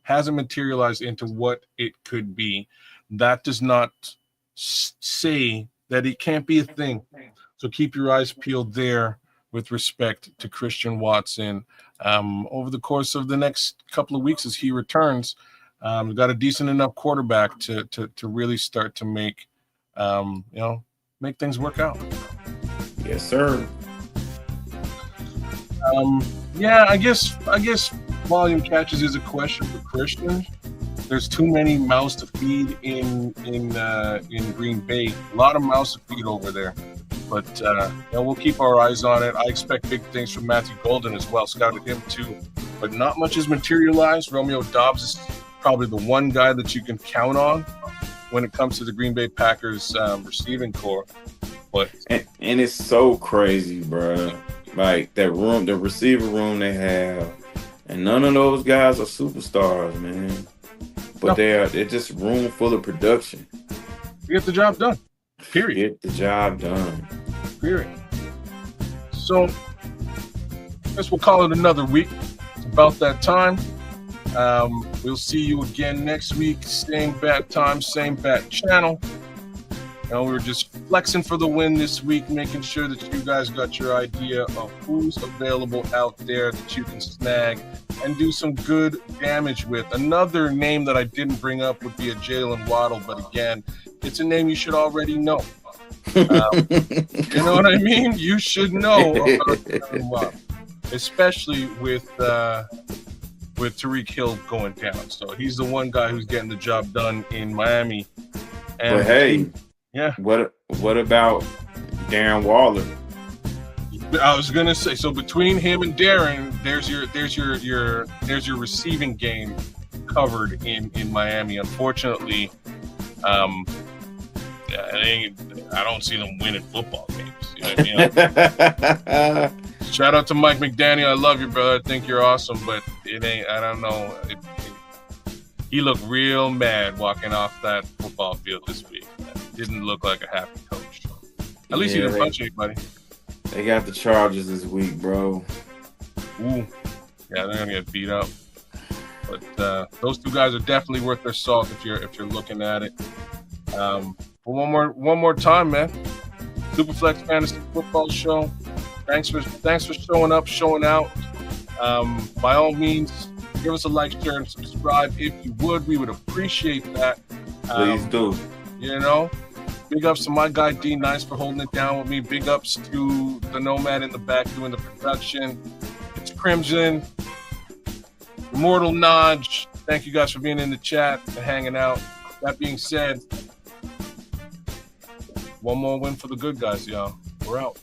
materialized into what it could be. That does not say that it can't be a thing. So keep your eyes peeled there with respect to Christian Watson. Over the course of the next couple of weeks as he returns, we've got a decent enough quarterback to really start to make things work out. Yes, sir. I guess volume catches is a question for Christian. There's too many mouths to feed in Green Bay. A lot of mouths to feed over there. But we'll keep our eyes on it. I expect big things from Matthew Golden as well. Scouted him too. But not much has materialized. Romeo Doubs is probably the one guy that you can count on when it comes to the Green Bay Packers receiving core. But and it's so crazy, bro. Like that room, the receiver room they have, and none of those guys are superstars, man. But they're just room full of production. You get the job done. Period. Get the job done. Period. So I guess we'll call it another week. It's about that time. We'll see you again next week. Same bat time, same bat channel. We were just flexing for the win this week, making sure that you guys got your idea of who's available out there that you can snag and do some good damage with. Another name that I didn't bring up would be a Jalen Waddle, but again, it's a name you should already know. You know what I mean? You should know about Jalen Waddle, especially with Tyreek Hill going down. So he's the one guy who's getting the job done in Miami. And but hey, what about Darren Waller? I was gonna say, so between him and Darren, there's your receiving game covered in Miami. Unfortunately, I don't see them winning football games. You know what I mean? Shout out to Mike McDaniel. I love you, brother. I think you're awesome, but it ain't. I don't know. He looked real mad walking off that football field this week. Didn't look like a happy coach. At least he didn't punch anybody. They got the Chargers this week, bro. Ooh, yeah, they're gonna get beat up. But those two guys are definitely worth their salt if you're looking at it. But one more time, man. Superflex Fantasy Football Show. Thanks for showing up, showing out. By all means, give us a like, share, and subscribe if you would. We would appreciate that. Please do. Big ups to my guy D Nice for holding it down with me. Big ups to the Nomad in the back doing the production. It's Crimson, Immortal Naj. Thank you guys for being in the chat and hanging out. That being said, one more win for the good guys, y'all. We're out.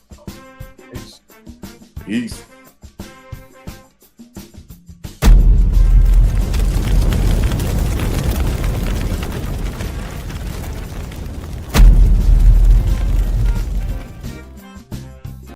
Peace. Peace.